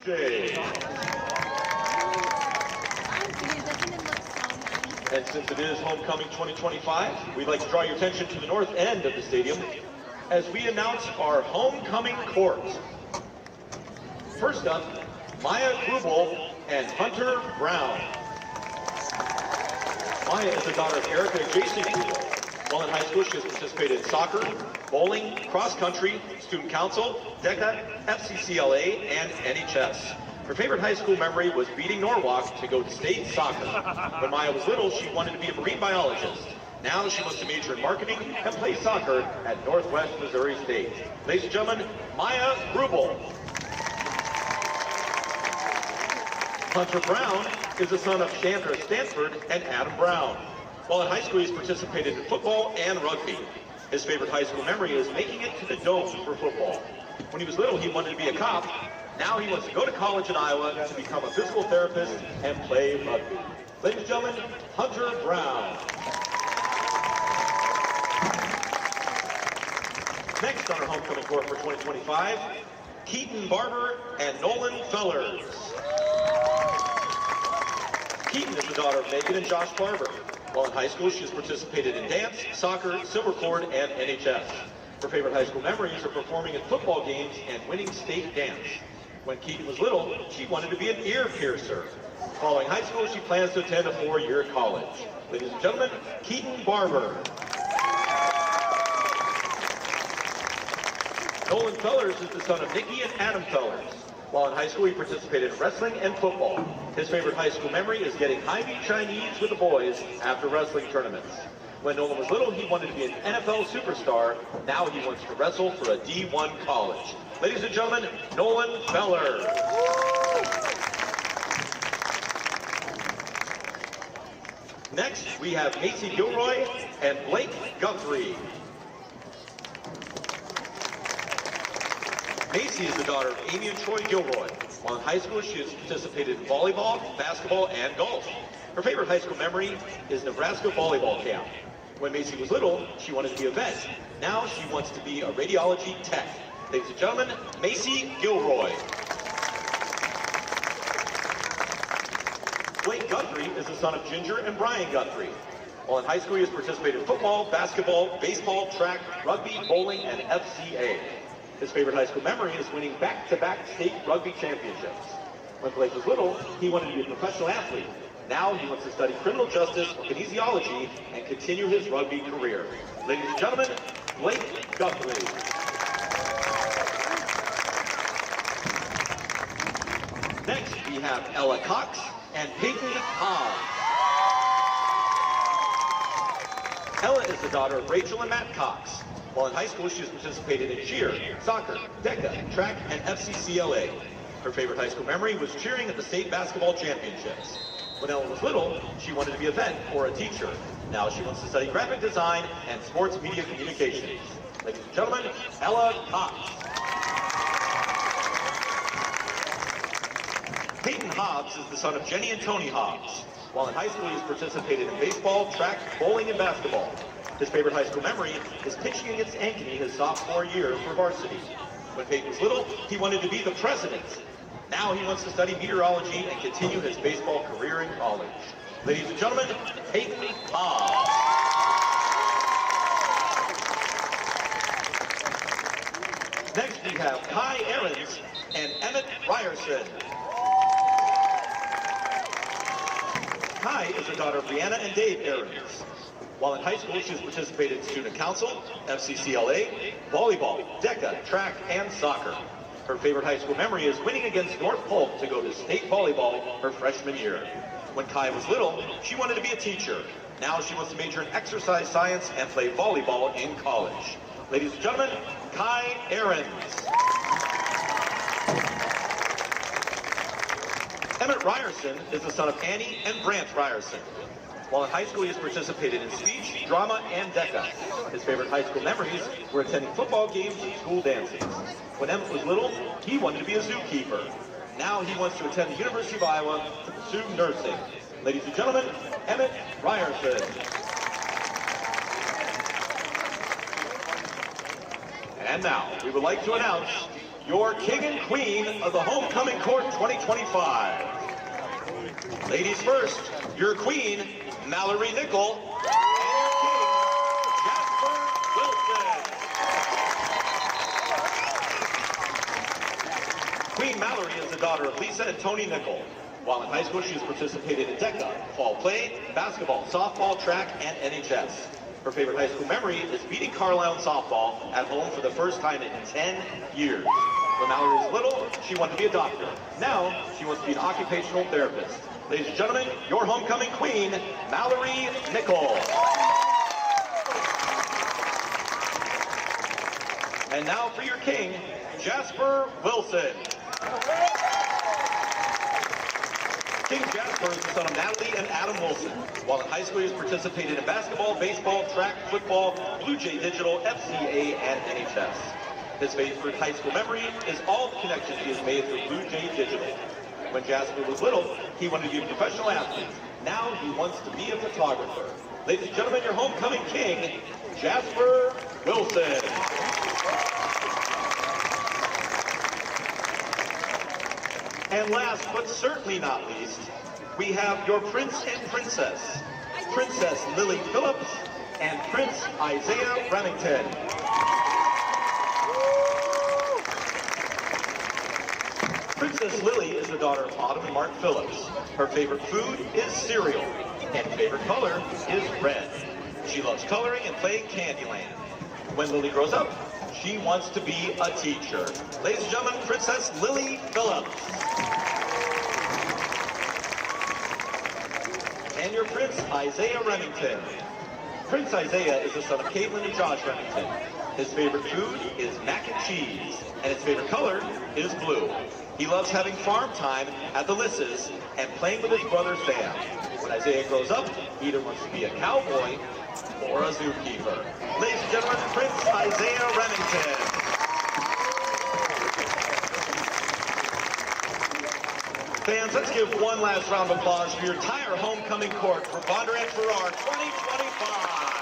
Bluejays. And since it is Homecoming 2025, we'd like to draw your attention to the north end of the stadium as we announce our homecoming court. First up, Maya Grubel and Hunter Brown. Maya is the daughter of Erica and Jason Grubel. While in high school, she has participated in soccer, bowling, cross country, student council, DECA, FCCLA, and NHS. Her favorite high school memory was beating Norwalk to go to state soccer. When Maya was little, she wanted to be a marine biologist. Now she wants to major in marketing and play soccer at Northwest Missouri State. Ladies and gentlemen, Maya Grubel. Hunter Brown is the son of Chandra Stanford and Adam Brown. While in high school, he's participated in football and rugby. His favorite high school memory is making it to the Dome for football. When he was little, he wanted to be a cop. Now he wants to go to college in Iowa to become a physical therapist and play rugby. Ladies and gentlemen, Hunter Brown. Next on our homecoming court for 2025, Keaton Barber and Nolan Fellers. Keaton is the daughter of Megan and Josh Barber. While in high school, she has participated in dance, soccer, silver cord, and NHS. Her favorite high school memories are performing in football games and winning state dance. When Keaton was little, she wanted to be an ear piercer. Following high school, she plans to attend a 4-year college. Ladies and gentlemen, Keaton Barber. Nolan Fellers is the son of Nikki and Adam Fellers. While in high school, he participated in wrestling and football. His favorite high school memory is getting high-beat Chinese with the boys after wrestling tournaments. When Nolan was little, he wanted to be an NFL superstar. Now he wants to wrestle for a D1 college. Ladies and gentlemen, Nolan Fellers. Next, we have Macy Gilroy and Blake Guthrie. Macy is the daughter of Amy and Troy Gilroy. While in high school, she has participated in volleyball, basketball, and golf. Her favorite high school memory is Nebraska volleyball camp. When Macy was little, she wanted to be a vet. Now she wants to be a radiology tech. Ladies and gentlemen, Macy Gilroy. Blake Guthrie is the son of Ginger and Brian Guthrie. While in high school, he has participated in football, basketball, baseball, track, rugby, bowling, and FCA. His favorite high school memory is winning back-to-back state rugby championships. When Blake was little, he wanted to be a professional athlete. Now he wants to study criminal justice or kinesiology and continue his rugby career. Ladies and gentlemen, Blake Guthrie. Next, we have Ella Cox and Peyton Hobbs. Ella is the daughter of Rachel and Matt Cox. While in high school, she has participated in cheer, soccer, DECA, track, and FCCLA. Her favorite high school memory was cheering at the state basketball championships. When Ella was little, she wanted to be a vet or a teacher. Now she wants to study graphic design and sports media communications. Ladies and gentlemen, Ella Cox. Peyton Hobbs is the son of Jenny and Tony Hobbs. While in high school, he has participated in baseball, track, bowling, and basketball. His favorite high school memory is pitching against Ankeny his sophomore year for varsity. When Peyton was little, he wanted to be the president. Now he wants to study meteorology and continue his baseball career in college. Ladies and gentlemen, Peyton Hobbs. Next we have Kai Ahrens and Emmett Ryerson. Kai is the daughter of Brianna and Dave Ahrens. While in high school, she has participated in student council, FCCLA, volleyball, DECA, track, and soccer. Her favorite high school memory is winning against North Polk to go to state volleyball her freshman year. When Kai was little, she wanted to be a teacher. Now she wants to major in exercise science and play volleyball in college. Ladies and gentlemen, Kai Ahrens. Emmett Ryerson is the son of Annie and Brant Ryerson. While in high school, he has participated in speech, drama, and DECA. His favorite high school memories were attending football games and school dances. When Emmett was little, he wanted to be a zookeeper. Now he wants to attend the University of Iowa to pursue nursing. Ladies and gentlemen, Emmett Ryerson. And now, we would like to announce your king and queen of the Homecoming Court 2025. Ladies first, your queen, Mallory Nickel, and your king, Jasper Wilson. Queen Mallory is the daughter of Lisa and Tony Nickel. While in high school, she has participated in DECA, fall play, basketball, softball, track, and NHS. Her favorite high school memory is beating Carlisle in softball at home for the first time in 10 years. When Mallory was little, she wanted to be a doctor. Now, she wants to be an occupational therapist. Ladies and gentlemen, your homecoming queen, Mallory Nickel. And now for your king, Jasper Wilson. King Jasper is the son of Natalie and Adam Wilson. While in high school, he has participated in basketball, baseball, track, football, Bluejay Digital, FCA, and NHS. His favorite high school memory is all the connections he has made through Bluejay Digital. When Jasper was little, he wanted to be a professional athlete. Now he wants to be a photographer. Ladies and gentlemen, your homecoming king, Jasper Wilson. And last but certainly not least, we have your prince and princess, Princess Lily Phillips and Prince Isaiah Remington. Princess Lily is the daughter of Autumn and Mark Phillips. Her favorite food is cereal, and favorite color is red. She loves coloring and playing Candyland. When Lily grows up, she wants to be a teacher. Ladies and gentlemen, Princess Lily Phillips. And your Prince Isaiah Remington. Prince Isaiah is the son of Caitlin and Josh Remington. His favorite food is mac and cheese, and his favorite color is blue. He loves having farm time at the Lisses and playing with his brother Sam. When Isaiah grows up, he either wants to be a cowboy or a zookeeper. Ladies and gentlemen, Prince Isaiah Remington. Fans, let's give one last round of applause for your entire homecoming court for Bondurant for our 2025.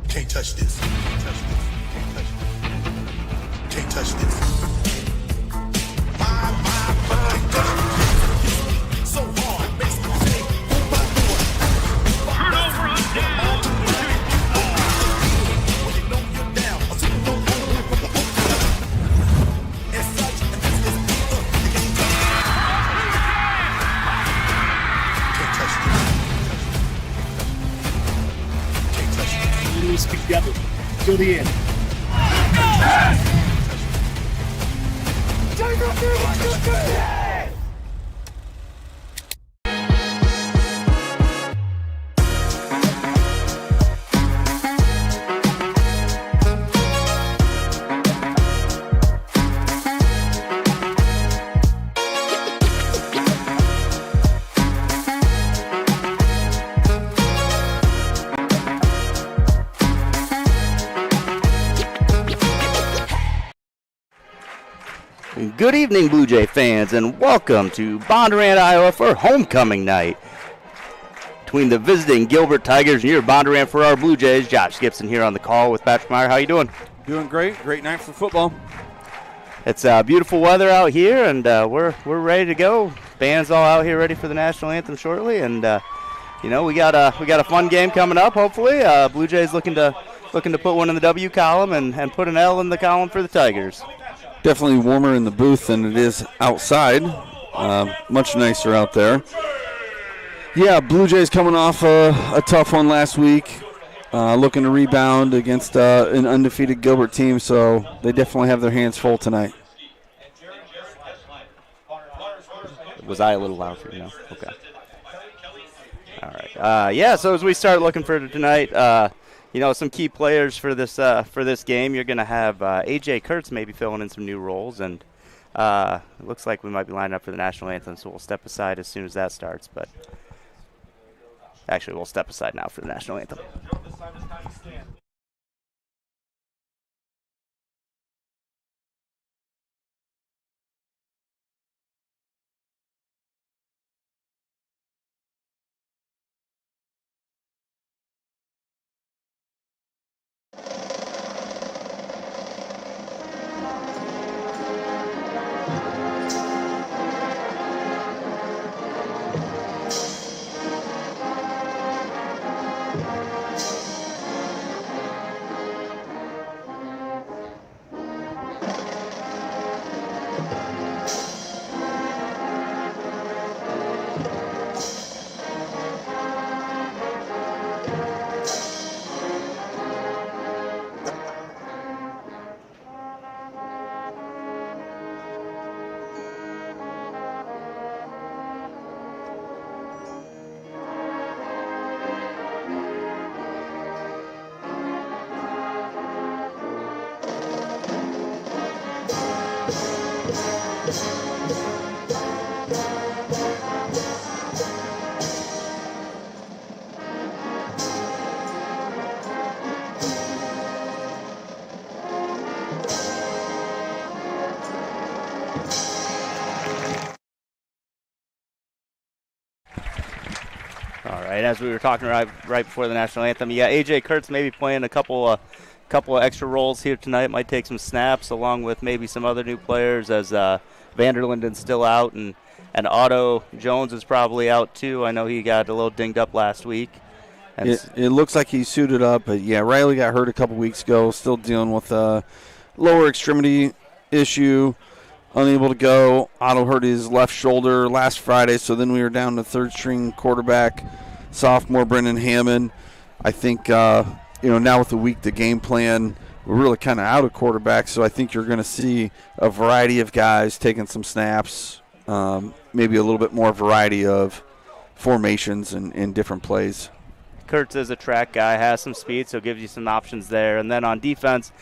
Can't touch this. Can't touch this. Can't touch this. Can't touch this. My, so hard, makes me say, Turnover on down. when you know you're down, a super and such, and this is can't touch this. Can't touch this. Lose together till the end. Good evening, Blue Jay fans, and welcome to Bondurant, Iowa for homecoming night. Between the visiting Gilbert Tigers and your Bondurant for our Blue Jays, Josh Gibson here on the call with Patrick Meyer. How you doing? Doing great. Great night for football. It's beautiful weather out here, and we're ready to go. Band's all out here ready for the national anthem shortly, and we got a fun game coming up. Hopefully, Blue Jays looking to put one in the W column and put an L in the column for the Tigers. Definitely warmer in the booth than it is outside. Much nicer out there. Yeah, Blue Jays coming off a tough one last week. Looking to rebound against an undefeated Gilbert team, so they definitely have their hands full tonight. Was I a little loud for you? No? Okay. All right. So as we start looking for tonight, some key players for this game. You're going to have A.J. Kurtz maybe filling in some new roles, and it looks like we might be lining up for the national anthem, so we'll step aside as soon as that starts. But actually, we'll step aside now for the national anthem. All right, as we were talking right before the national anthem, you got A.J. Kurtz maybe playing a couple of extra roles here tonight. Might take some snaps along with maybe some other new players as Vanderlinden's still out and Otto Jones is probably out too. I know he got a little dinged up last week. And It looks like he's suited up, but yeah, Riley got hurt a couple weeks ago, still dealing with a lower extremity issue, unable to go. Otto hurt his left shoulder last Friday, so then we were down to third-string quarterback, sophomore Brendan Hammond. I think, now with the week, the game plan, we're really kind of out of quarterback, so I think you're going to see a variety of guys taking some snaps maybe a little bit more variety of formations and different plays. Kurtz is a track guy, has some speed, so gives you some options there. And then on defense,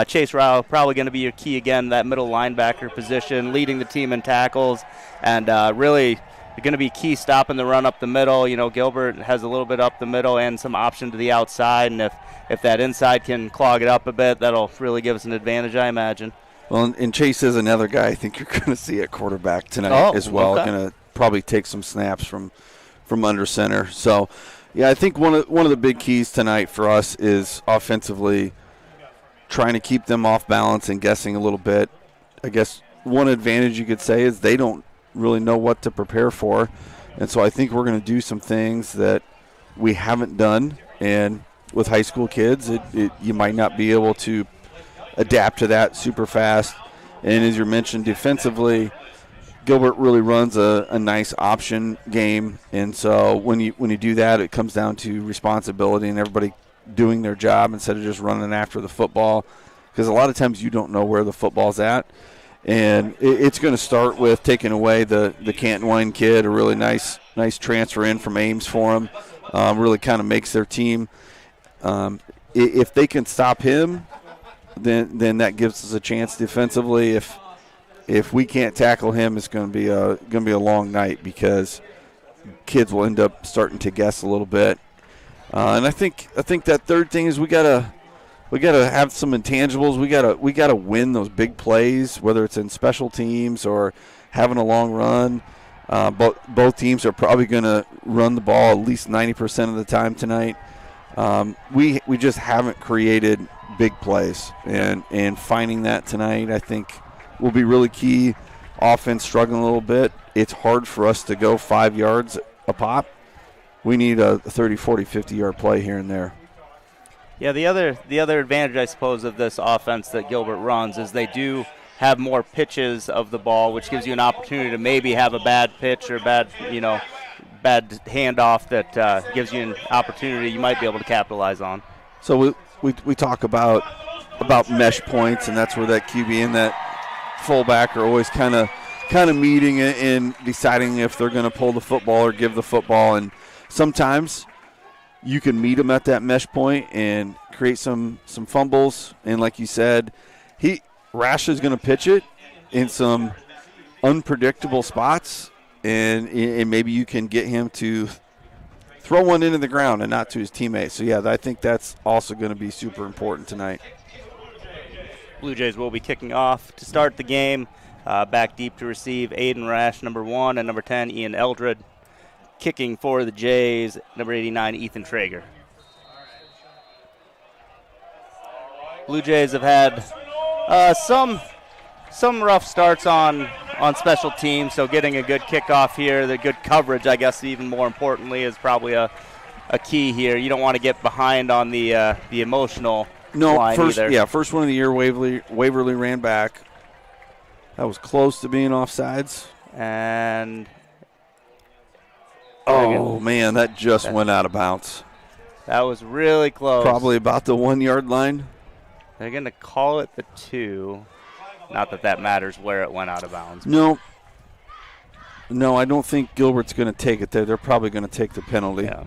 Chase Rao probably going to be your key again, that middle linebacker position, leading the team in tackles, and really going to be key stopping the run up the middle. You know, Gilbert has a little bit up the middle and some option to the outside, and if that inside can clog it up a bit, that'll really give us an advantage, I imagine. Well, and Chase is another guy I think you're going to see at quarterback tonight as well. Okay. Going to probably take some snaps from under center. So, yeah, I think one of the big keys tonight for us is offensively trying to keep them off balance and guessing a little bit. I guess one advantage you could say is they don't really know what to prepare for. And so I think we're going to do some things that we haven't done. And with high school kids, you might not be able to adapt to that super fast. And as you mentioned, defensively, Gilbert really runs a nice option game, and so when you do that, it comes down to responsibility and everybody doing their job instead of just running after the football, because a lot of times you don't know where the football's at, and it's going to start with taking away the Canton Wine kid, a really nice transfer in from Ames for him, really kind of makes their team. If they can stop him, then that gives us a chance defensively. If we can't tackle him, it's going to be a long night, because kids will end up starting to guess a little bit. And I think that third thing is we gotta have some intangibles. We gotta win those big plays, whether it's in special teams or having a long run. Both teams are probably going to run the ball at least 90% of the time tonight. We just haven't created big plays, and finding that tonight, I think, will be really key. Offense struggling a little bit. It's hard for us to go 5 yards a pop. We need a 30, 40, 50-yard play here and there. Yeah, the other advantage, I suppose, of this offense that Gilbert runs is they do have more pitches of the ball, which gives you an opportunity to maybe have a bad pitch or bad handoff that gives you an opportunity you might be able to capitalize on. So we talk about mesh points, and that's where that QB and that fullback are always kind of meeting and deciding if they're going to pull the football or give the football. And sometimes you can meet them at that mesh point and create some fumbles. And like you said, Rash is going to pitch it in some unpredictable spots, and maybe you can get him to throw one into the ground and not to his teammates. So, yeah, I think that's also going to be super important tonight. Bluejays will be kicking off to start the game. Back deep to receive Aiden Rash, number 1, and number 10, Ian Eldred. Kicking for the Jays, number 89, Ethan Traeger. Bluejays have had some rough starts on special teams, so getting a good kickoff here, the good coverage, I guess, even more importantly, is probably a key here. You don't want to get behind on the emotional line either. Yeah, first one of the year, Waverly ran back. That was close to being offsides. And oh, man, that just went out of bounds. That was really close. Probably about the 1 yard line. They're going to call it the 2. Not that matters where it went out of bounds. No, I don't think Gilbert's going to take it there. They're probably going to take the penalty. Yeah.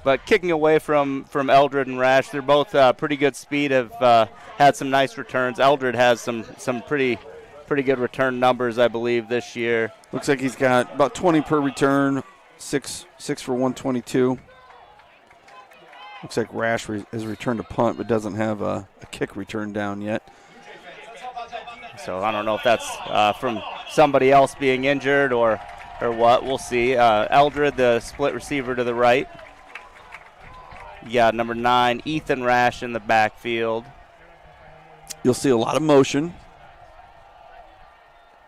But kicking away from Eldred and Rash, they're both pretty good speed, have had some nice returns. Eldred has some pretty good return numbers, I believe, this year. Looks like he's got about 20 per return, 6 for 122. Looks like Rash has returned a punt but doesn't have a kick return down yet. So I don't know if that's from somebody else being injured or what. We'll see. Eldred, the split receiver to the right. You got number 9, Ethan Rash in the backfield. You'll see a lot of motion.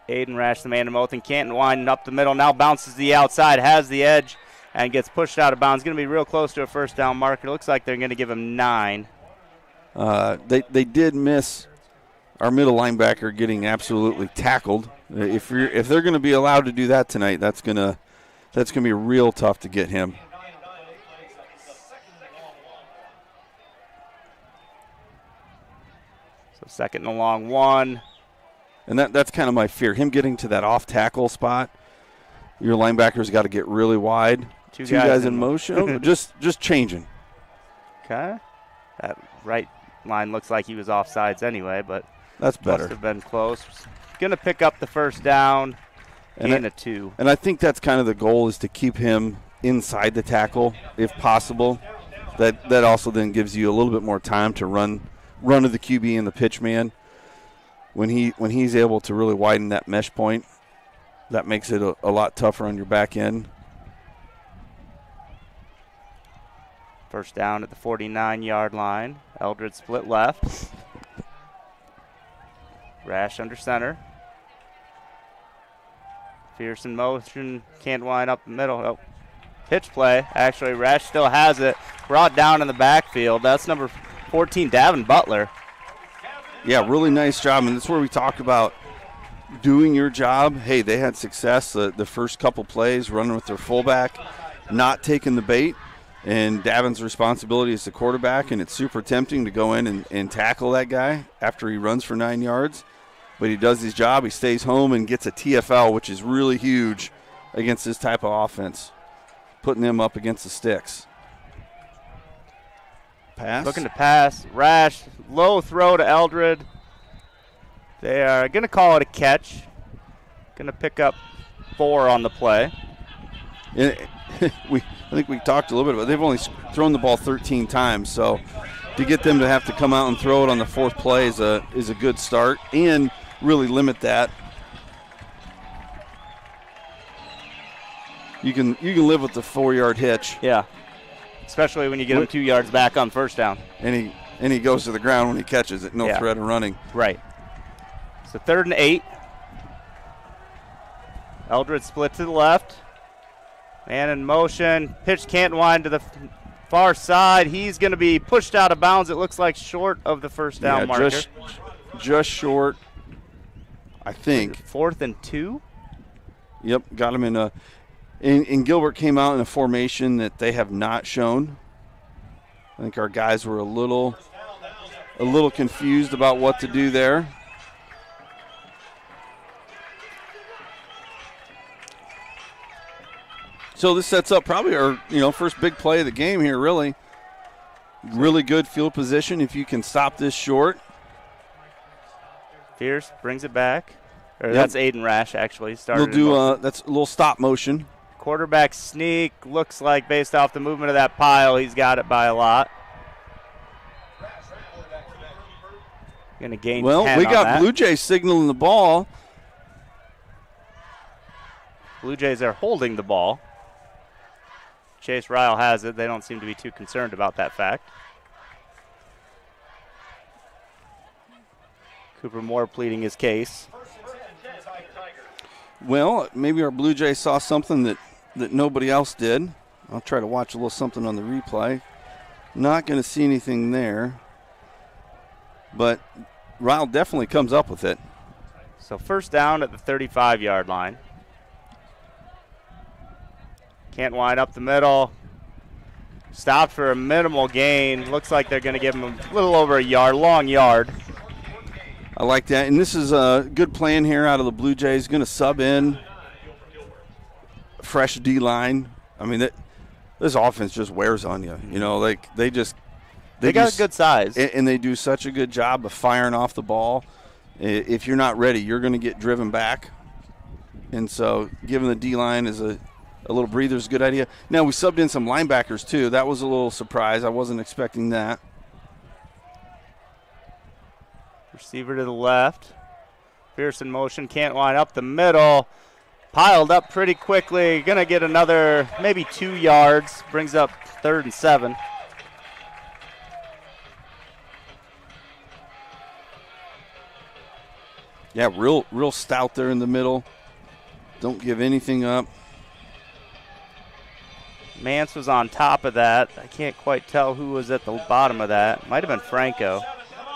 Aiden Rash, the man to mouth, and Canton winding up the middle. Now bounces to the outside, has the edge, and gets pushed out of bounds. Going to be real close to a first down marker. Looks like they're going to give him 9. They did miss our middle linebacker getting absolutely tackled. If they're going to be allowed to do that tonight, that's going to be real tough to get him. So second and a long 1. And that's kind of my fear. Him getting to that off tackle spot, your linebacker's got to get really wide. Two guys in motion. Oh, just changing. Okay. That right line looks like he was offsides anyway, but that's better. Must have been close. Going to pick up the first down and a 2. And I think that's kind of the goal, is to keep him inside the tackle if possible. That also then gives you a little bit more time to run to the QB and the pitch man. When he's able to really widen that mesh point, that makes it a lot tougher on your back end. First down at the 49-yard line. Eldred split left. Rash under center. Fierce in motion. Can't wind up the middle. Oh. Pitch play. Actually, Rash still has it. Brought down in the backfield. That's number 14, Davin Butler. Yeah, really nice job. And that's where we talk about doing your job. Hey, they had success the first couple plays running with their fullback, not taking the bait. And Davin's responsibility as the quarterback, and it's super tempting to go in and tackle that guy after he runs for 9 yards. But he does his job. He stays home and gets a TFL, which is really huge against this type of offense, putting them up against the sticks. Pass. Looking to pass. Rash, low throw to Eldred. They are going to call it a catch. Going to pick up 4 on the play. I think we talked a little bit about it. They've only thrown the ball 13 times, so to get them to have to come out and throw it on the 4th play is a good start, and really limit that. You can live with the 4-yard hitch. Yeah, especially when you get him 2 yards back on first down. And he goes to the ground when he catches it. No threat of running. Right. So 3rd and 8. Eldred split to the left. Man in motion. Pitch can't wind to the far side. He's going to be pushed out of bounds. It looks like short of the first down marker. Just short, I think. 4th and 2? Yep, got him in a. And Gilbert came out in a formation that they have not shown. I think our guys were a little confused about what to do there. So this sets up probably our first big play of the game here, really. Really good field position if you can stop this short. Fierce brings it back. That's Aiden Rash, actually. We'll do that's a little stop motion. Quarterback sneak. Looks like, based off the movement of that pile, he's got it by a lot. Going to gain 10 Well, we got that. Bluejays signaling the ball. Bluejays are holding the ball. Chase Ryle has it. They don't seem to be too concerned about that fact. Cooper Moore pleading his case. Well, maybe our Blue Jays saw something that nobody else did. I'll try to watch a little something on the replay. Not going to see anything there. But Ryle definitely comes up with it. So first down at the 35-yard line. Can't wind up the middle. Stopped for a minimal gain. Looks like they're going to give him a little over a yard, long yard. I like that. And this is a good plan here out of the Blue Jays. Going to sub in. Fresh D-line. I mean, this offense just wears on you. They got a good size. And they do such a good job of firing off the ball. If you're not ready, you're going to get driven back. And so giving the D-line is a little breather is a good idea. Now, we subbed in some linebackers, too. That was a little surprise. I wasn't expecting that. Receiver to the left. Fierce in motion. Can't line up the middle. Piled up pretty quickly. Going to get another maybe 2 yards. Brings up 3rd and 7. Yeah, real stout there in the middle. Don't give anything up. Mance was on top of that. I can't quite tell who was at the bottom of that. Might have been Franco.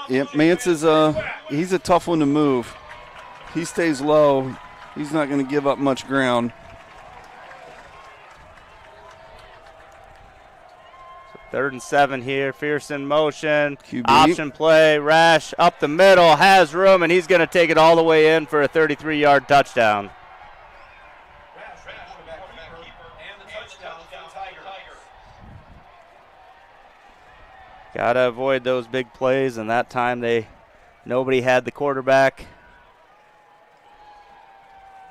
Yeah, Mance is he's a tough one to move. He stays low. He's not going to give up much ground. 3rd and 7 here. Fierce in motion. QB. Option play. Rash up the middle. Has room, and he's going to take it all the way in for a 33-yard touchdown. Got to avoid those big plays, and that time nobody had the quarterback.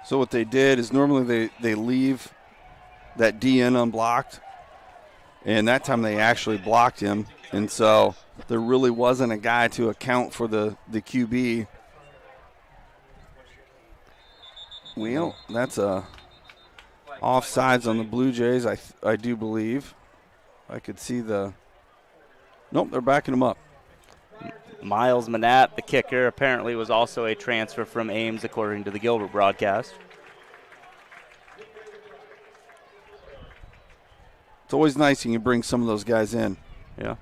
So what they did is normally they leave that DN unblocked, and that time they actually blocked him, and so there really wasn't a guy to account for the QB. Well, that's a offsides on the Blue Jays, I do believe. I could see the – nope, they're backing him up. Miles Manat, the kicker, apparently was also a transfer from Ames, according to the Gilbert broadcast. It's always nice when you bring some of those guys in. Yeah.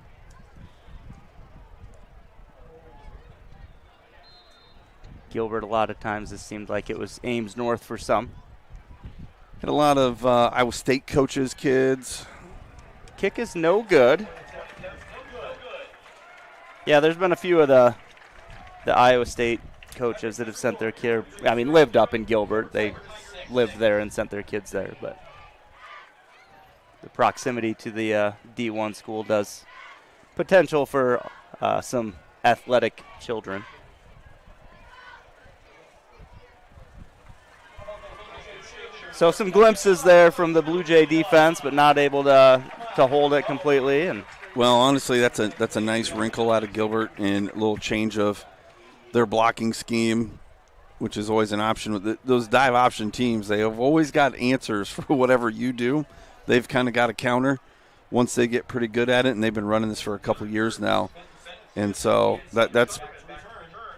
Gilbert, a lot of times it seemed like it was Ames North for some. Had a lot of Iowa State coaches, kids. Kick is no good. Yeah, there's been a few of the Iowa State coaches that have sent their kid, lived up in Gilbert. They lived there and sent their kids there, but the proximity to the D1 school does potential for some athletic children. So some glimpses there from the Blue Jay defense, but not able to hold it completely. And well, honestly, that's a nice wrinkle out of Gilbert and a little change of their blocking scheme, which is always an option. With those dive option teams, they have always got answers for whatever you do. They've kind of got a counter once they get pretty good at it, and they've been running this for a couple years now. And so that's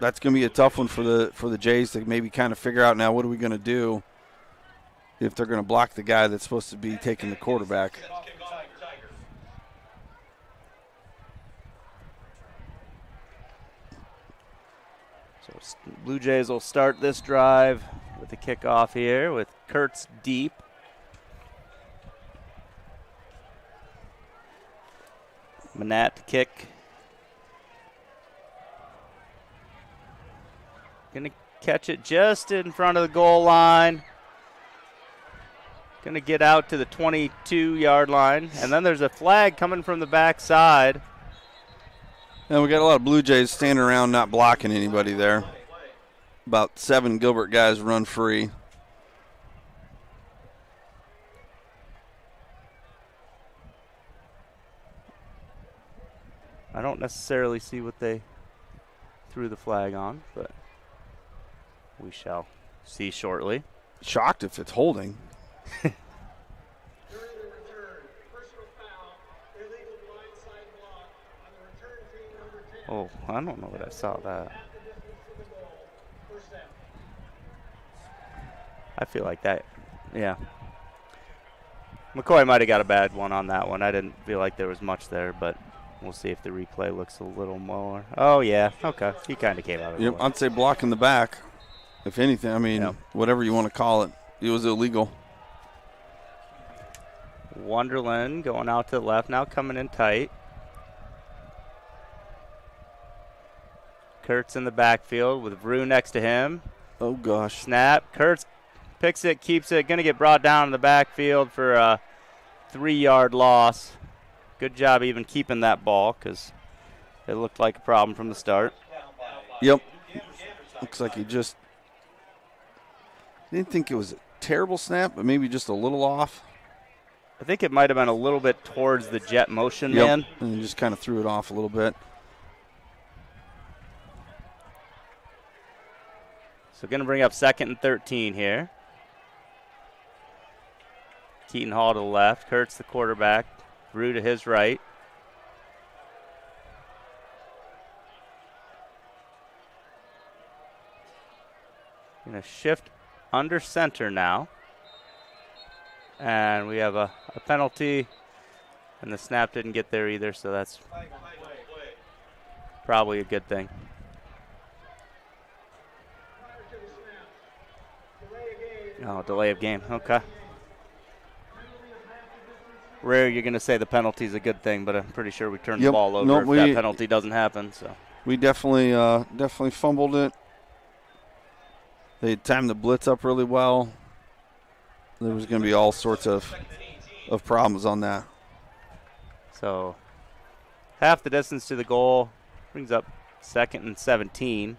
going to be a tough one for the Jays to maybe kind of figure out now what are we going to do if they're going to block the guy that's supposed to be taking the quarterback. so Blue Jays will start this drive with a kickoff here with Kurtz deep. Manat to kick. Gonna catch it just in front of the goal line. Gonna get out to the 22-yard line. And then there's a flag coming from the backside. And we got a lot of Blue Jays standing around not blocking anybody there. About 7 Gilbert guys run free. I don't necessarily see what they threw the flag on, but we shall see shortly. Shocked if it's holding. Oh, I don't know that I saw that. I feel like that, yeah. McCoy might have got a bad one on that one. I didn't feel like there was much there, but we'll see if the replay looks a little more. Oh, yeah, okay. He kind of came out of it. Yep, I'd say block in the back, if anything. Whatever you want to call it. It was illegal. Wonderland going out to the left, now coming in tight. Kurtz in the backfield with Vrew next to him. Oh, gosh. Snap. Kurtz picks it, keeps it. Going to get brought down in the backfield for a 3-yard loss. Good job even keeping that ball because it looked like a problem from the start. Yep. Looks like he just didn't think it was a terrible snap, but maybe just a little off. I think it might have been a little bit towards the jet motion, yep. man. And he just kind of threw it off a little bit. So going to bring up 2nd and 13 here. Keaton Hall to the left. Kurtz the quarterback. Brew to his right. Going to shift under center now. And we have a penalty. And the snap didn't get there either, so that's probably a good thing. Oh, delay of game. Okay. rare you're going to say the penalty is a good thing, but I'm pretty sure we turned the Yep. ball over Nope, if we- that penalty doesn't happen. So We definitely fumbled it. They timed the blitz up really well. There was going to be all sorts of problems on that. So half the distance to the goal brings up 2nd and 17.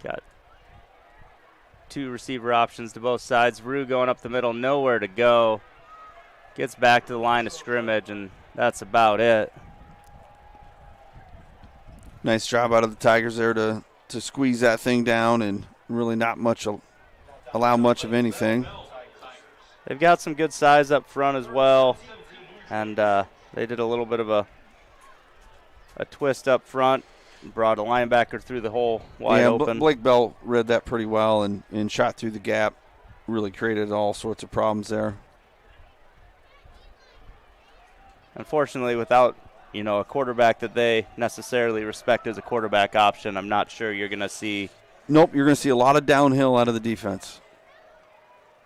Got 2 receiver options to both sides. Rue going up the middle, nowhere to go. Gets back to the line of scrimmage, and that's about it. Nice job out of the Tigers there to squeeze that thing down and really not allow much of anything. They've got some good size up front as well, and they did a little bit of a twist up front, brought a linebacker through the hole wide open. Blake Bell read that pretty well and shot through the gap. Really created all sorts of problems there. Unfortunately, without a quarterback that they necessarily respect as a quarterback option, I'm not sure you're going to see. Nope, you're going to see a lot of downhill out of the defense.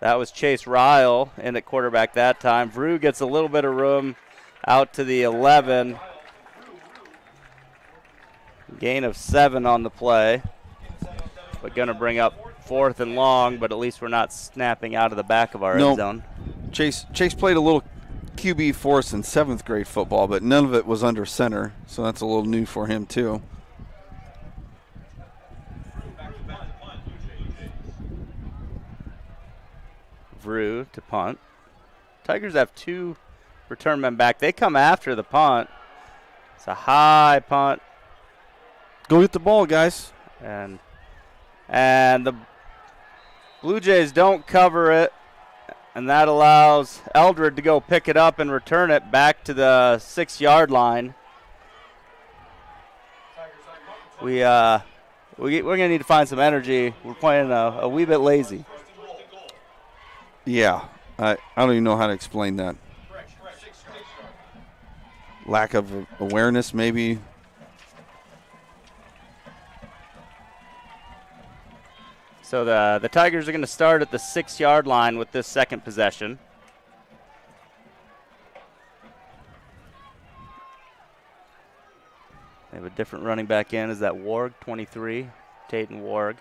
That was Chase Ryle in at quarterback that time. Vrew gets a little bit of room out to the 11. Gain of 7 on the play. But going to bring up 4th and long, but at least we're not snapping out of the back of our end zone. Chase played a little QB for us in 7th grade football, but none of it was under center, so that's a little new for him too. Vrew to punt. Tigers have 2 return men back. They come after the punt. It's a high punt. Go get the ball, guys. And the Blue Jays don't cover it, and that allows Eldred to go pick it up and return it back to the 6-yard line. We're gonna need to find some energy. We're playing a wee bit lazy. Yeah, I don't even know how to explain that. Lack of awareness, maybe. So the Tigers are going to start at the 6-yard line with this second possession. They have a different running back in. Is that Warg, 23? Tatum Warg.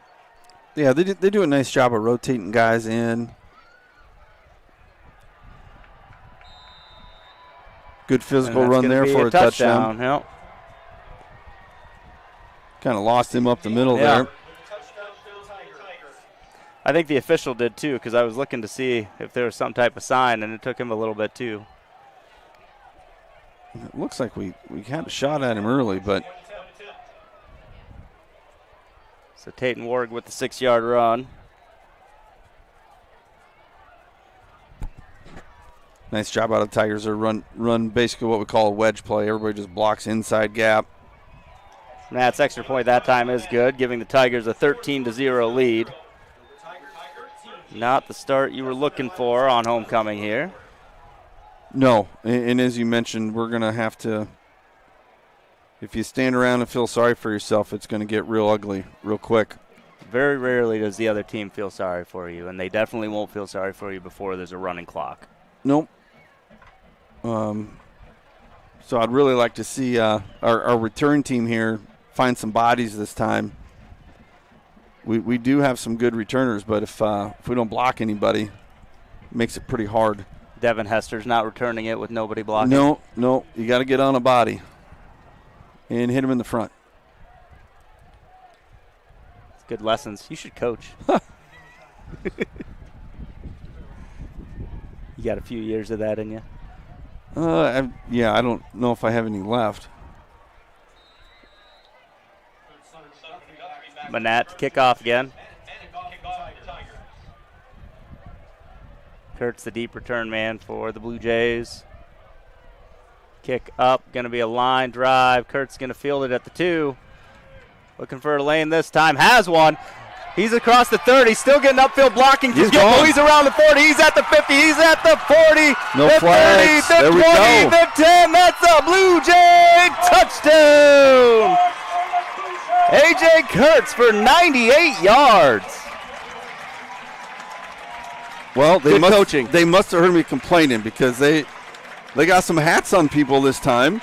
Yeah, they do a nice job of rotating guys in. Good physical run there for a touchdown. Yep. Kind of lost him up the middle there. I think the official did too, because I was looking to see if there was some type of sign, and it took him a little bit too. It looks like we had a shot at him early, but. So Tatum Warg with the 6-yard run. Nice job out of the Tigers. They run basically what we call a wedge play. Everybody just blocks inside gap. Matt's extra point that time is good, giving the Tigers a 13-0 lead. Not the start you were looking for on homecoming here. No, and as you mentioned, we're going to have to, if you stand around and feel sorry for yourself, it's going to get real ugly real quick. Very rarely does the other team feel sorry for you, and they definitely won't feel sorry for you before there's a running clock. Nope. So I'd really like to see our return team here find some bodies this time. We do have some good returners, but if we don't block anybody, it makes it pretty hard. Devin Hester's not returning it with nobody blocking. No, you got to get on a body and hit him in the front. It's good lessons. You should coach. You got a few years of that in you? Yeah, I don't know if I have any left. Manat to kick off again. Kurt's the deep return man for the Blue Jays. Kick up, going to be a line drive. Kurt's going to field it at the 2. Looking for a lane this time. Has one. He's across the 30. Still getting upfield blocking. He's around the 40. He's at the 50. He's at the 40. No the flags. 30, the there 20, we go. the 10. That's a Blue Jay touchdown. A.J. Kurtz for 98 yards. Well, Good coaching. They must have heard me complaining because they got some hats on people this time,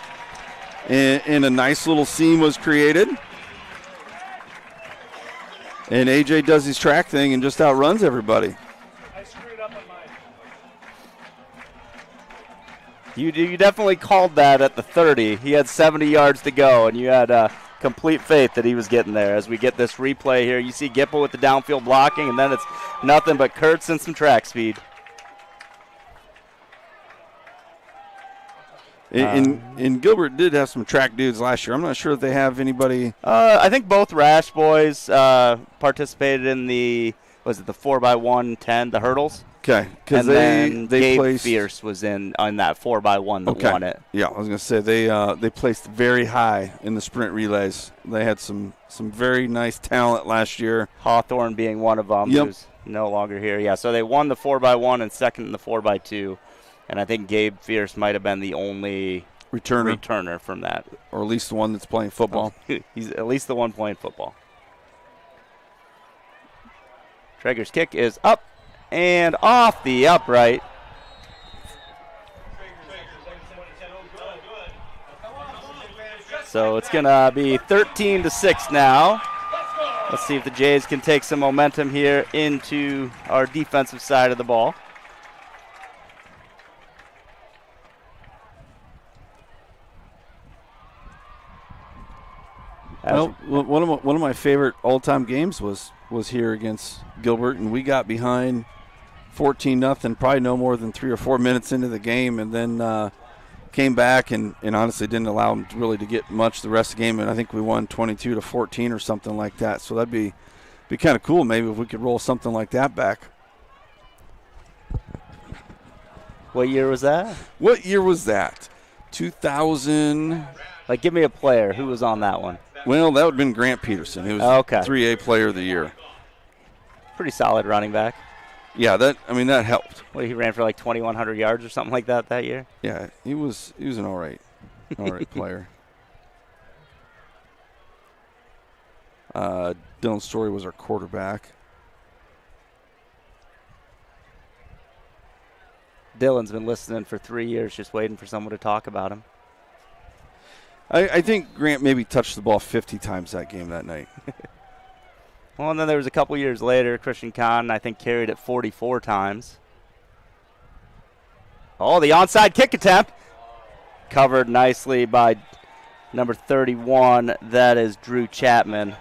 and a nice little seam was created. And A.J. does his track thing and just outruns everybody. I screwed up on mine. You definitely called that at the 30. He had 70 yards to go, and you had complete faith that he was getting there. As we get this replay here, you see Gipple with the downfield blocking, and then it's nothing but Kurtz and some track speed. And Gilbert did have some track dudes last year. I'm not sure if they have anybody. I think both Rash boys participated in the 4x1 the hurdles. Okay, because they Gabe placed, Fierce was on that 4x1 that won it. Yeah, I was gonna say they placed very high in the sprint relays. They had some very nice talent last year. Hawthorne being one of them, who's no longer here. Yeah, so they won the 4x1 and second in the 4x2, and I think Gabe Fierce might have been the only returner from that, or at least the one that's playing football. He's at least the one playing football. Traeger's kick is up and off the upright. So it's going to be 13-6 now. Let's see if the Jays can take some momentum here into our defensive side of the ball. Well, one of my favorite all-time games was here against Gilbert, and we got behind 14-0, probably no more than 3 or 4 minutes into the game, and then came back and honestly didn't allow them really to get much the rest of the game, and I think we won 22-14 or something like that. So that'd be kind of cool maybe if we could roll something like that back. What year was that? 2000. Like, give me a player. Who was on that one? Well, that would have been Grant Peterson. He was 3A Player of the Year. Pretty solid running back. Yeah, that helped. Well, he ran for like 2,100 yards or something like that year. Yeah, he was an all right player. Dylan Story was our quarterback. Dylan's been listening for 3 years, just waiting for someone to talk about him. I think Grant maybe touched the ball 50 times that game that night. Well, and then there was a couple years later, Christian Kahn, I think, carried it 44 times. Oh, the onside kick attempt. Covered nicely by number 31. That is Drew Chapman.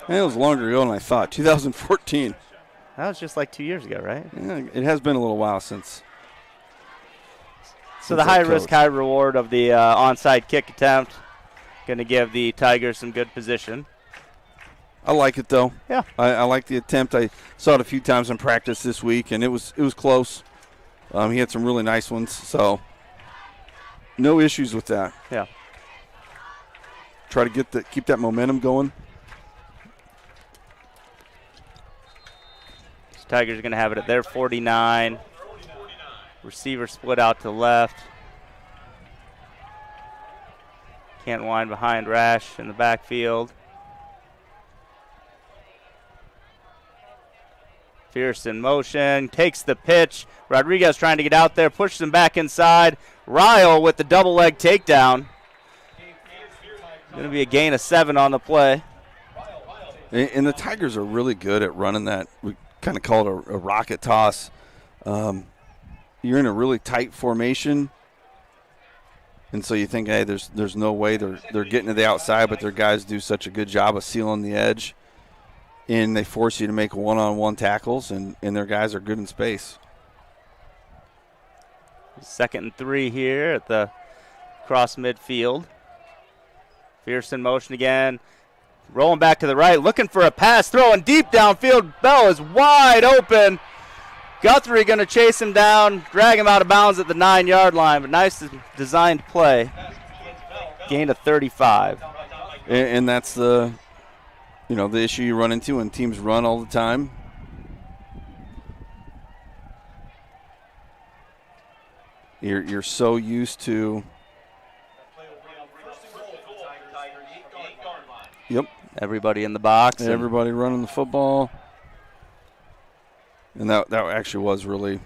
It was longer ago than I thought. 2014. That was just like 2 years ago, right? Yeah, it has been a little while since. So the high risk, high reward of the onside kick attempt. Going to give the Tigers some good position. I like it, though. Yeah. I like the attempt. I saw it a few times in practice this week, and it was close. He had some really nice ones, so no issues with that. Yeah. Try to keep that momentum going. So Tigers are going to have it at their 49. Receiver split out to left. Can't wind behind Rash in the backfield. Fierce in motion, takes the pitch. Rodriguez trying to get out there, pushes him back inside. Ryle with the double leg takedown. Going to be a gain of 7 on the play. And the Tigers are really good at running that. We kind of call it a rocket toss. You're in a really tight formation, and so you think, hey, there's no way they're getting to the outside, but their guys do such a good job of sealing the edge. And they force you to make one-on-one tackles, and their guys are good in space. 2nd and 3 here at the cross midfield. Fierce in motion again. Rolling back to the right, looking for a pass, throwing deep downfield. Bell is wide open. Guthrie going to chase him down, drag him out of bounds at the 9-yard line, but nice designed play. Gain of 35. And that's the issue you run into when teams run all the time. You're so used to. Yep, Everybody in the box. Everybody running the football. And that actually was really,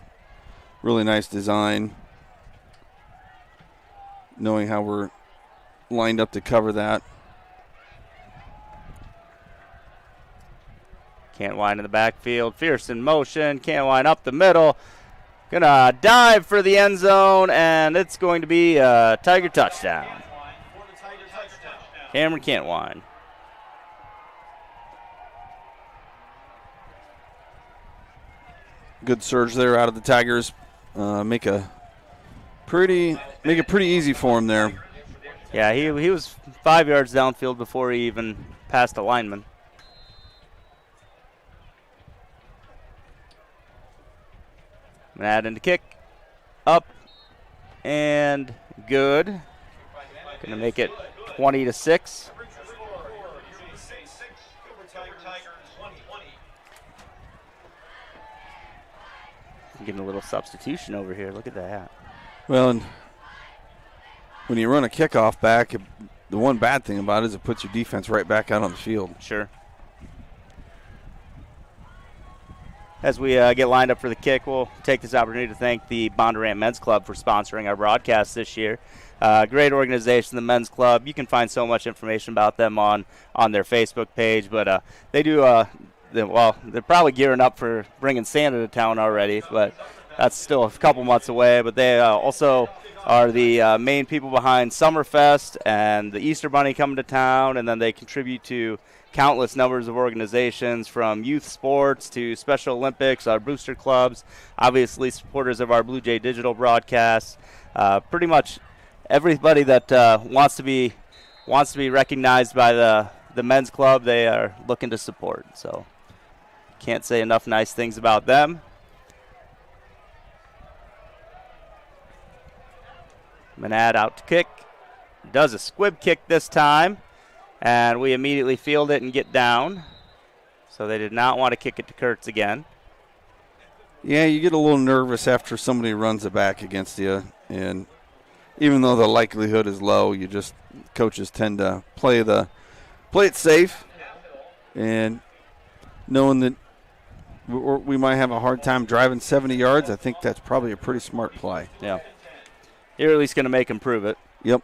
really nice design. Knowing how we're lined up to cover that. Cantwine in the backfield. Fierce in motion. Cantwine up the middle. Gonna dive for the end zone, and it's going to be a Tiger touchdown. Cameron Cantwine. Good surge there out of the Tigers. Make it pretty easy for him there. Yeah, he was 5 yards downfield before he even passed the lineman. Madden to kick. Up and good. Gonna make it 20-6. Getting a little substitution over here. Look at that. Well, and when you run a kickoff back, the one bad thing about it is it puts your defense right back out on the field. Sure. As we get lined up for the kick, we'll take this opportunity to thank the Bondurant Men's Club for sponsoring our broadcast this year. Great organization, the Men's Club. You can find so much information about them on their Facebook page, but they do they're probably gearing up for bringing Santa to town already, but that's still a couple months away. But they also are the main people behind Summerfest and the Easter Bunny coming to town, and then they contribute to countless numbers of organizations from youth sports to Special Olympics, our booster clubs, obviously supporters of our Bluejay digital broadcasts. Pretty much everybody that wants to be recognized by the Men's Club, they are looking to support. So can't say enough nice things about them. Manad out to kick. Does a squib kick this time. And we immediately field it and get down. So they did not want to kick it to Kurtz again. Yeah, you get a little nervous after somebody runs it back against you. And even though the likelihood is low, coaches tend to play it safe. And knowing that we might have a hard time driving 70 yards, I think that's probably a pretty smart play. Yeah. You're at least going to make him prove it. Yep.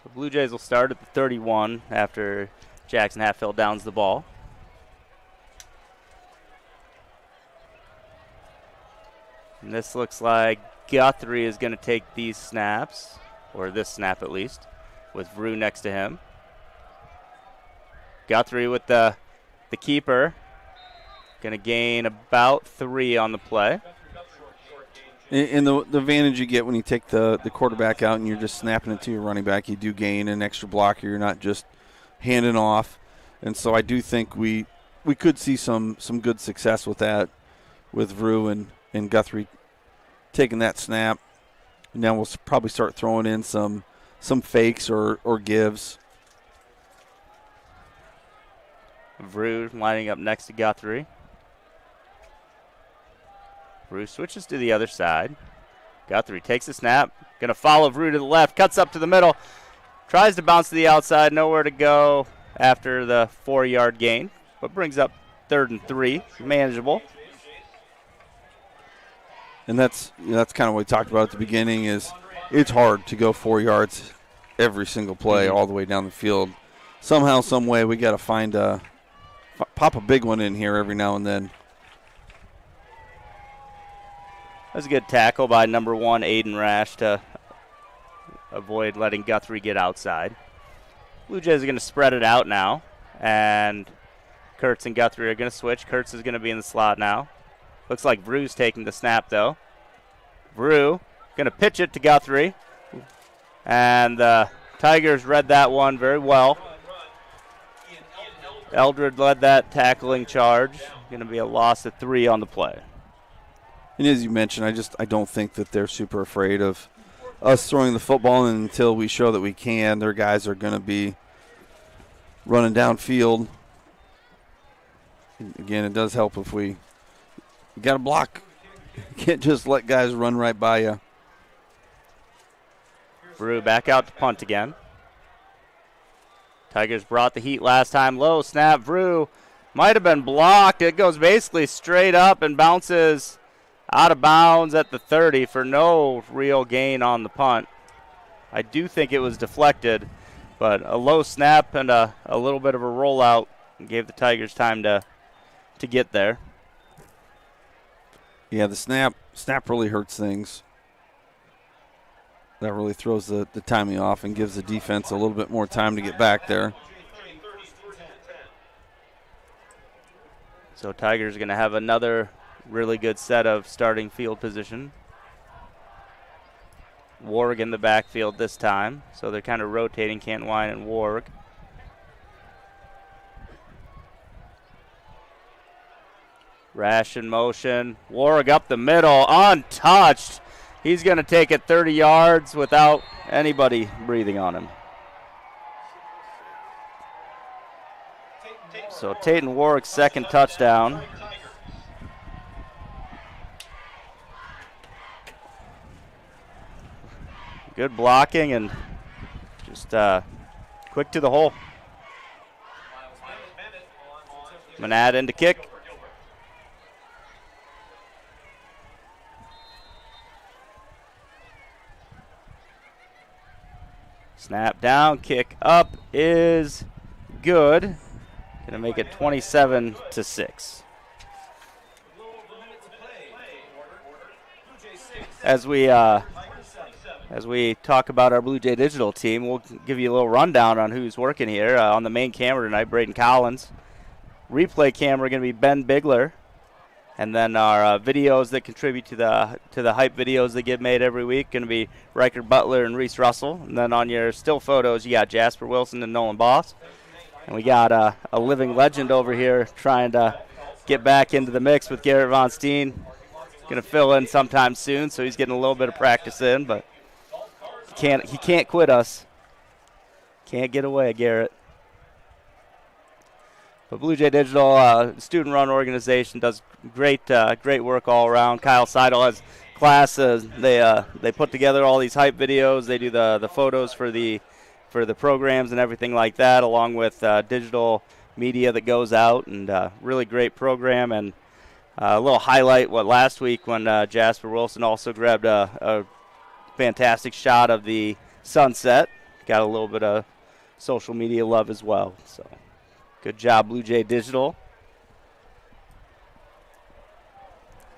The Blue Jays will start at the 31 after Jackson Hatfield downs the ball. And this looks like Guthrie is going to take these snaps, or this snap at least, with Vrew next to him. Guthrie with the keeper. Going to gain about 3 on the play. And the advantage you get when you take the quarterback out and you're just snapping it to your running back, you do gain an extra blocker. You're not just handing off. And so I do think we could see some good success with that, with Vrew and Guthrie taking that snap. Now we'll probably start throwing in some fakes or gives. Vrew lining up next to Guthrie. Vrew switches to the other side. Guthrie takes the snap. Going to follow Vrew to the left. Cuts up to the middle. Tries to bounce to the outside. Nowhere to go after the 4-yard gain. But brings up 3rd and 3. Manageable. And that's kind of what we talked about at the beginning is it's hard to go 4 yards every single play all the way down the field. Somehow, some way, we got to find pop a big one in here every now and then. That's a good tackle by number 1, Aiden Rash, to avoid letting Guthrie get outside. Blue Jays are going to spread it out now, and Kurtz and Guthrie are going to switch. Kurtz is going to be in the slot now. Looks like Vrew's taking the snap, though. Vrew going to pitch it to Guthrie, and the Tigers read that one very well. Eldred led that tackling charge. Going to be a loss of 3 on the play. And as you mentioned, I don't think that they're super afraid of us throwing the football, and until we show that we can, their guys are going to be running downfield. And again, it does help if you got to block. You can't just let guys run right by you. Vrew back out to punt again. Tigers brought the heat last time. Low snap. Vrew might have been blocked. It goes basically straight up and bounces out of bounds at the 30 for no real gain on the punt. I do think it was deflected, but a low snap and a little bit of a rollout gave the Tigers time to get there. Yeah, the snap really hurts things. That really throws the timing off and gives the defense a little bit more time to get back there. So Tigers are going to have another really good set of starting field position. Warg in the backfield this time. So they're kind of rotating Cantwine and Warg. Rash in motion. Warg up the middle, untouched. He's going to take it 30 yards without anybody breathing on him. So Tayton Warwick's second touchdown. Good blocking and just quick to the hole. Manad in to kick. Snap down, kick up is good. Gonna make it 27-6. As we talk about our Blue Jay Digital team, we'll give you a little rundown on who's working here. On the main camera tonight, Braden Collins. Replay camera gonna be Ben Bigler. And then our videos that contribute to the hype videos that get made every week going to be Riker Butler and Reese Russell. And then on your still photos, you got Jasper Wilson and Nolan Boss. And we got a living legend over here trying to get back into the mix with Garrett Von Steen. Going to fill in sometime soon, so he's getting a little bit of practice in, but he can't quit us. Can't get away, Garrett. But Blue Jay Digital, student-run organization, does great work all around. Kyle Seidel has classes. They put together all these hype videos. They do the photos for the programs and everything like that, along with digital media that goes out. And really great program. And a little highlight last week when Jasper Wilson also grabbed a fantastic shot of the sunset. Got a little bit of social media love as well. So. Good job, Blue Jay Digital.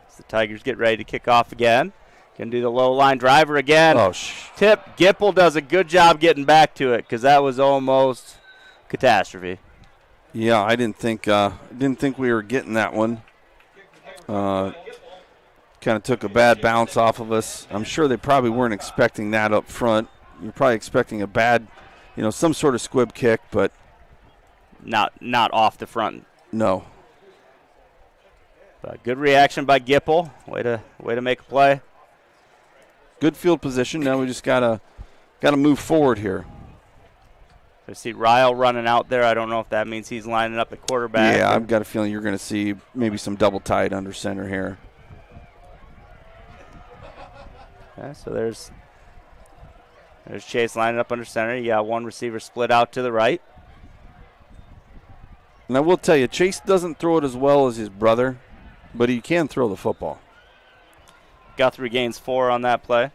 As the Tigers get ready to kick off again. Can do the low line driver again. Tip. Gipple does a good job getting back to it because that was almost catastrophe. Yeah, I didn't think we were getting that one. Kind of took a bad bounce off of us. I'm sure they probably weren't expecting that up front. You're probably expecting a bad, some sort of squib kick, but. Not off the front. No. But good reaction by Gipple. Way to make a play. Good field position. Now we just gotta move forward here. I see Ryle running out there. I don't know if that means he's lining up at quarterback. Yeah, I've got a feeling you're going to see maybe some double tight under center here. Yeah, so there's Chase lining up under center. You got one receiver split out to the right. And I will tell you, Chase doesn't throw it as well as his brother, but he can throw the football. Guthrie gains 4 on that play.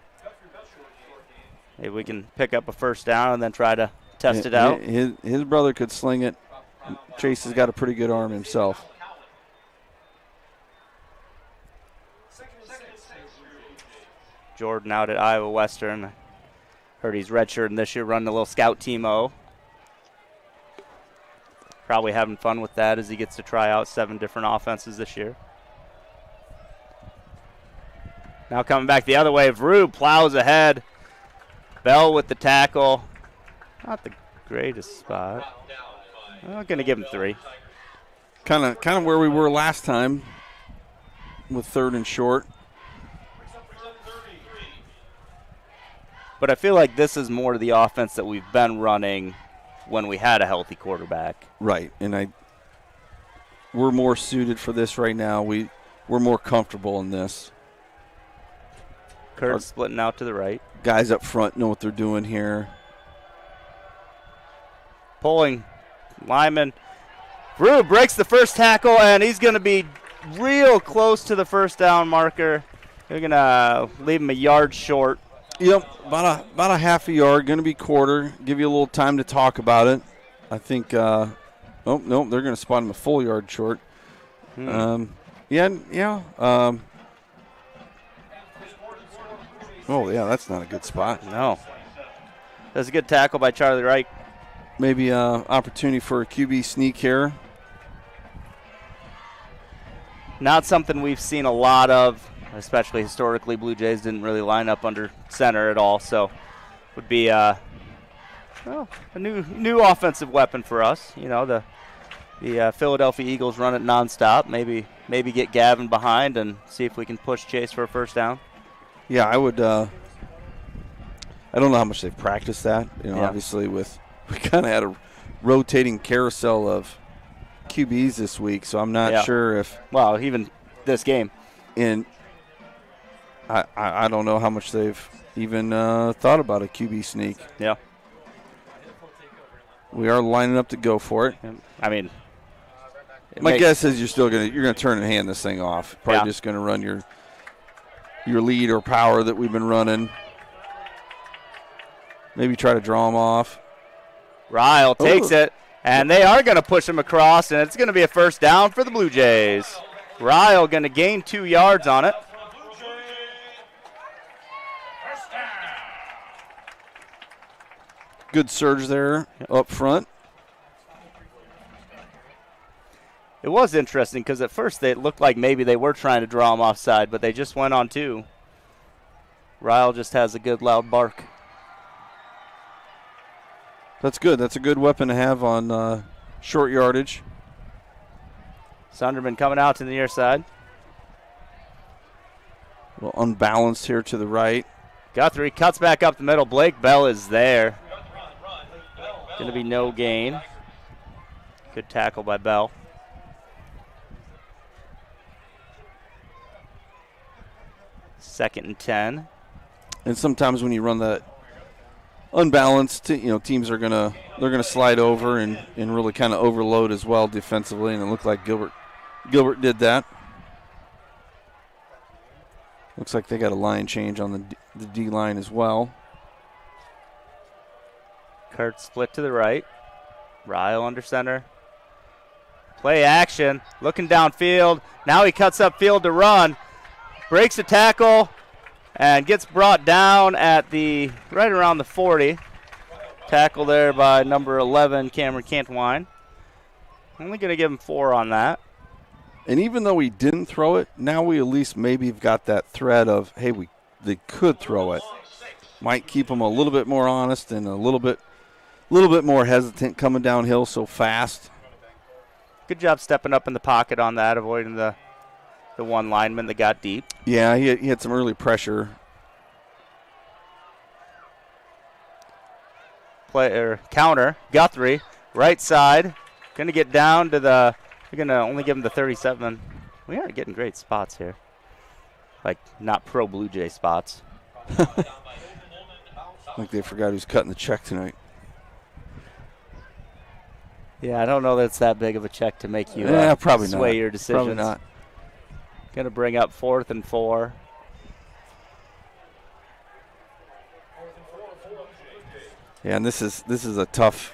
Maybe we can pick up a first down and then try to test it out. His brother could sling it. Chase has got a pretty good arm himself. Jordan out at Iowa Western. Heard he's redshirting this year, running a little scout team-o. Probably having fun with that as he gets to try out 7 different offenses this year. Now coming back the other way, Vrew plows ahead. Bell with the tackle. Not the greatest spot. I'm not going to give him 3. Kind of where we were last time with 3rd and short. But I feel like this is more the offense that we've been running when we had a healthy quarterback. Right, and we're more suited for this right now. We're more comfortable in this. Kurt's splitting out to the right. Guys up front know what they're doing here. pulling lineman. Brew breaks the first tackle, and he's going to be real close to the first down marker. They're going to leave him a yard short. Yep, about a half a yard, going to be quarter. Give you a little time to talk about it. I think, oh, no, they're going to spot him a full yard short. Oh, yeah, that's not a good spot. No. That's a good tackle by Charlie Wright. Maybe opportunity for a QB sneak here. Not something we've seen a lot of, especially historically. Blue Jays didn't really line up under center at all, so would be a new offensive weapon for us. You know, the Philadelphia Eagles run it nonstop. Maybe get Gavin behind and see if we can push Chase for a first down. Yeah, I would. I don't know how much they've practiced that. You know, Yeah. obviously we kind of had a rotating carousel of QBs this week, so I'm not sure if. Well, even this game. And I don't know how much they've even thought about a QB sneak. Yeah. We are lining up to go for it. I mean, my guess is you're gonna turn and hand this thing off. Probably just gonna run your lead or power that we've been running. Maybe try to draw them off. Ryle takes it, and they are going to push him across, and it's going to be a first down for the Blue Jays. Ryle going to gain 2 yards on it. Good surge there up front. It was interesting because at first it looked like maybe they were trying to draw him offside, but they just went on 2. Ryle just has a good loud bark. That's good. That's a good weapon to have on short yardage. Sunderman coming out to the near side. A little unbalanced here to the right. Guthrie cuts back up the middle. Blake Bell is there. Going to be no gain. Good tackle by Bell. Second and 10. And sometimes when you run that unbalanced, teams are gonna slide over and really kind of overload as well defensively, and it looked like Gilbert did that. Looks like they got a line change on the D line as well. Kurt split to the right. Ryle under center. Play action. Looking downfield. Now he cuts upfield to run. Breaks a tackle and gets brought down at right around the 40. Tackle there by number 11, Cameron Cantwine. Only going to give him 4 on that. And even though we didn't throw it, now we at least maybe have got that thread of, hey, they could throw it. Might keep them a little bit more honest and a little bit more hesitant coming downhill so fast. Good job stepping up in the pocket on that, avoiding the one lineman that got deep. Yeah, he had some early pressure. Counter, Guthrie, right side. Going to get down to we're going to only give him the 37. We aren't getting great spots here. Like, not pro Blue Jay spots. Like they forgot who's cutting the check tonight. Yeah, I don't know that it's that big of a check to make you probably sway not. your decisions. Probably not. Going to bring up 4th and 4. Yeah, and this is a tough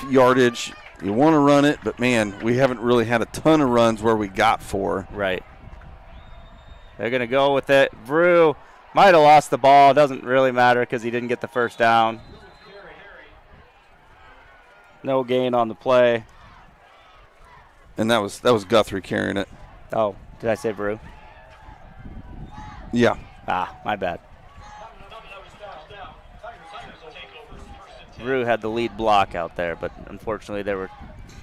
yardage. You want to run it, but man, we haven't really had a ton of runs where we got 4. Right. They're going to go with it. Brew might have lost the ball. Doesn't really matter because he didn't get the first down. No gain on the play. And that was Guthrie carrying it. Oh, did I say Brew? Yeah. My bad. Brew had the lead block out there, but unfortunately there were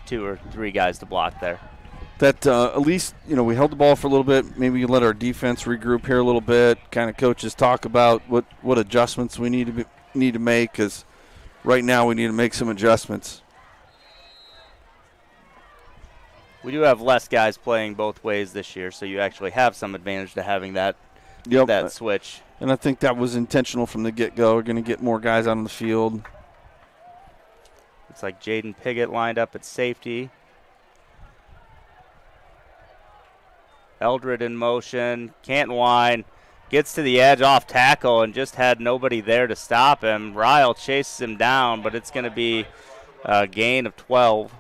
2 or 3 guys to block there. That at least, we held the ball for a little bit. Maybe we let our defense regroup here a little bit. Kind of coaches talk about what adjustments we need to make, because right now we need to make some adjustments. We do have less guys playing both ways this year, so you actually have some advantage to having that switch. And I think that was intentional from the get-go. We're going to get more guys out on the field. Looks like Jaden Piggott lined up at safety. Eldred in motion. Cantwine gets to the edge off tackle and just had nobody there to stop him. Ryle chases him down, but it's going to be a gain of 12.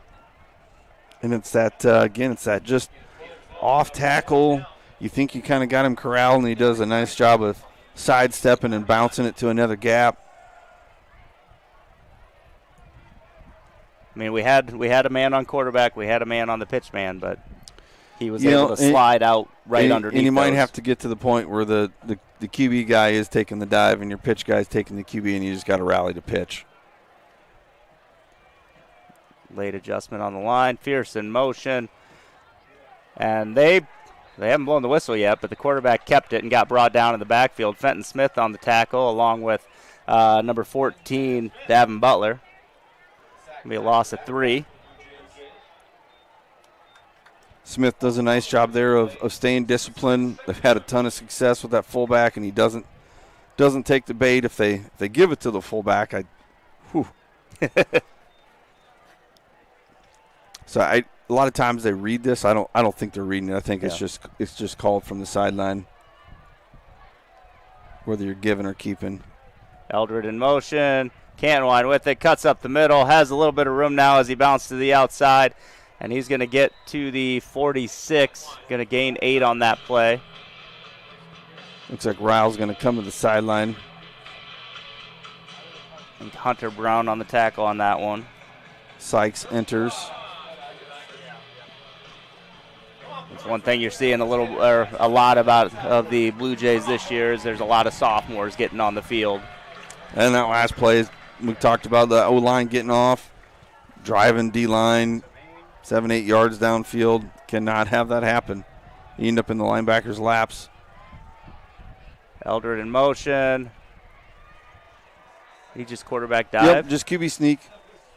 And it's that, again, it's that just off tackle. You think you kind of got him corralled, and he does a nice job of sidestepping and bouncing it to another gap. I mean, we had a man on quarterback, we had a man on the pitch man, but he was able to slide out right underneath. And you might those. have to get to the point where the QB guy is taking the dive and your pitch guy is taking the QB, and you just got to rally to pitch. Late adjustment on the line. Fierce in motion. And they haven't blown the whistle yet, but the quarterback kept it and got brought down in the backfield. Fenton Smith on the tackle along with number 14, Davin Butler. It'll be a loss of 3. Smith does a nice job there of staying disciplined. They've had a ton of success with that fullback, and he doesn't take the bait. If they give it to the fullback, So a lot of times they read this. I don't think they're reading it. I think it's just called from the sideline, whether you're giving or keeping. Eldred in motion. Cantwine with it, cuts up the middle, has a little bit of room now as he bounced to the outside, and he's going to get to the 46. Going to gain 8 on that play. Looks like Ryle's going to come to the sideline. And Hunter Brown on the tackle on that one. Sykes enters. It's one thing you're seeing a lot about of the Blue Jays this year is there's a lot of sophomores getting on the field. And that last play, we talked about the O-line getting off, driving D-line 7-8 yards downfield. Cannot have that happen. You end up in the linebacker's laps. Eldred in motion. He just quarterback dive. Yep, just QB sneak.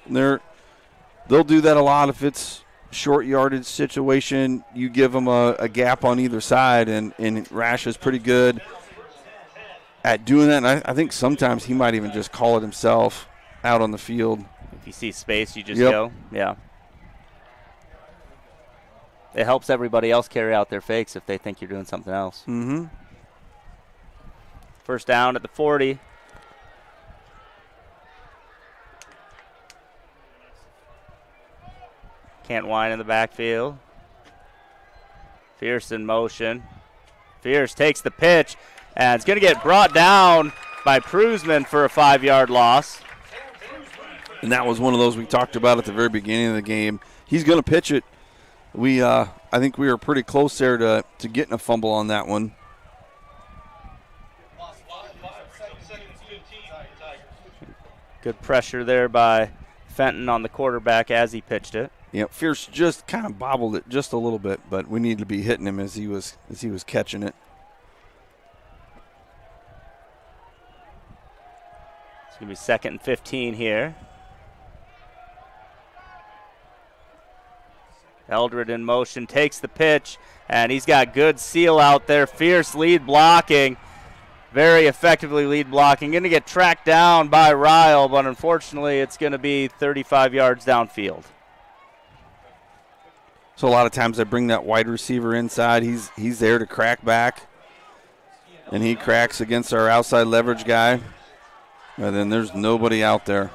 They'll do that a lot if it's short yardage situation. You give them a gap on either side, and Rash is pretty good at doing that. And I think sometimes he might even just call it himself out on the field. If you see space, you just go. Yeah. It helps everybody else carry out their fakes if they think you're doing something else. Mm-hmm. First down at the 40. Cantwine in the backfield. Fierce in motion. Fierce takes the pitch, and it's going to get brought down by Prusman for a 5-yard loss. And that was one of those we talked about at the very beginning of the game. He's going to pitch it. I think we were pretty close there to getting a fumble on that one. Good pressure there by Fenton on the quarterback as he pitched it. Yeah, Fierce just kind of bobbled it just a little bit, but we needed to be hitting him as he was catching it. It's going to be 2nd and 15 here. Eldred in motion, takes the pitch, and he's got good seal out there. Fierce lead blocking, very effectively lead blocking. Going to get tracked down by Ryle, but unfortunately it's going to be 35 yards downfield. So a lot of times they bring that wide receiver inside. He's there to crack back, and he cracks against our outside leverage guy, and then there's nobody out there.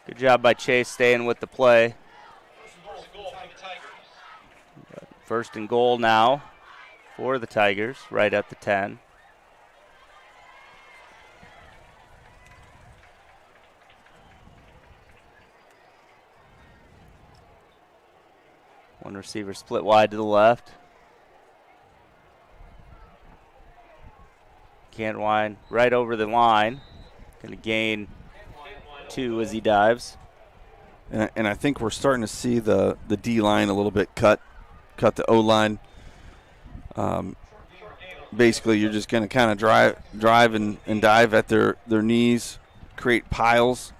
Good job by Chase staying with the play. First and goal now for the Tigers, right at the 10. One receiver split wide to the left. Cantwine right over the line. Going to gain 2 as he dives. And I think we're starting to see the D-line a little bit cut the O-line. Basically, you're just going to kind of drive and dive at their knees, create piles.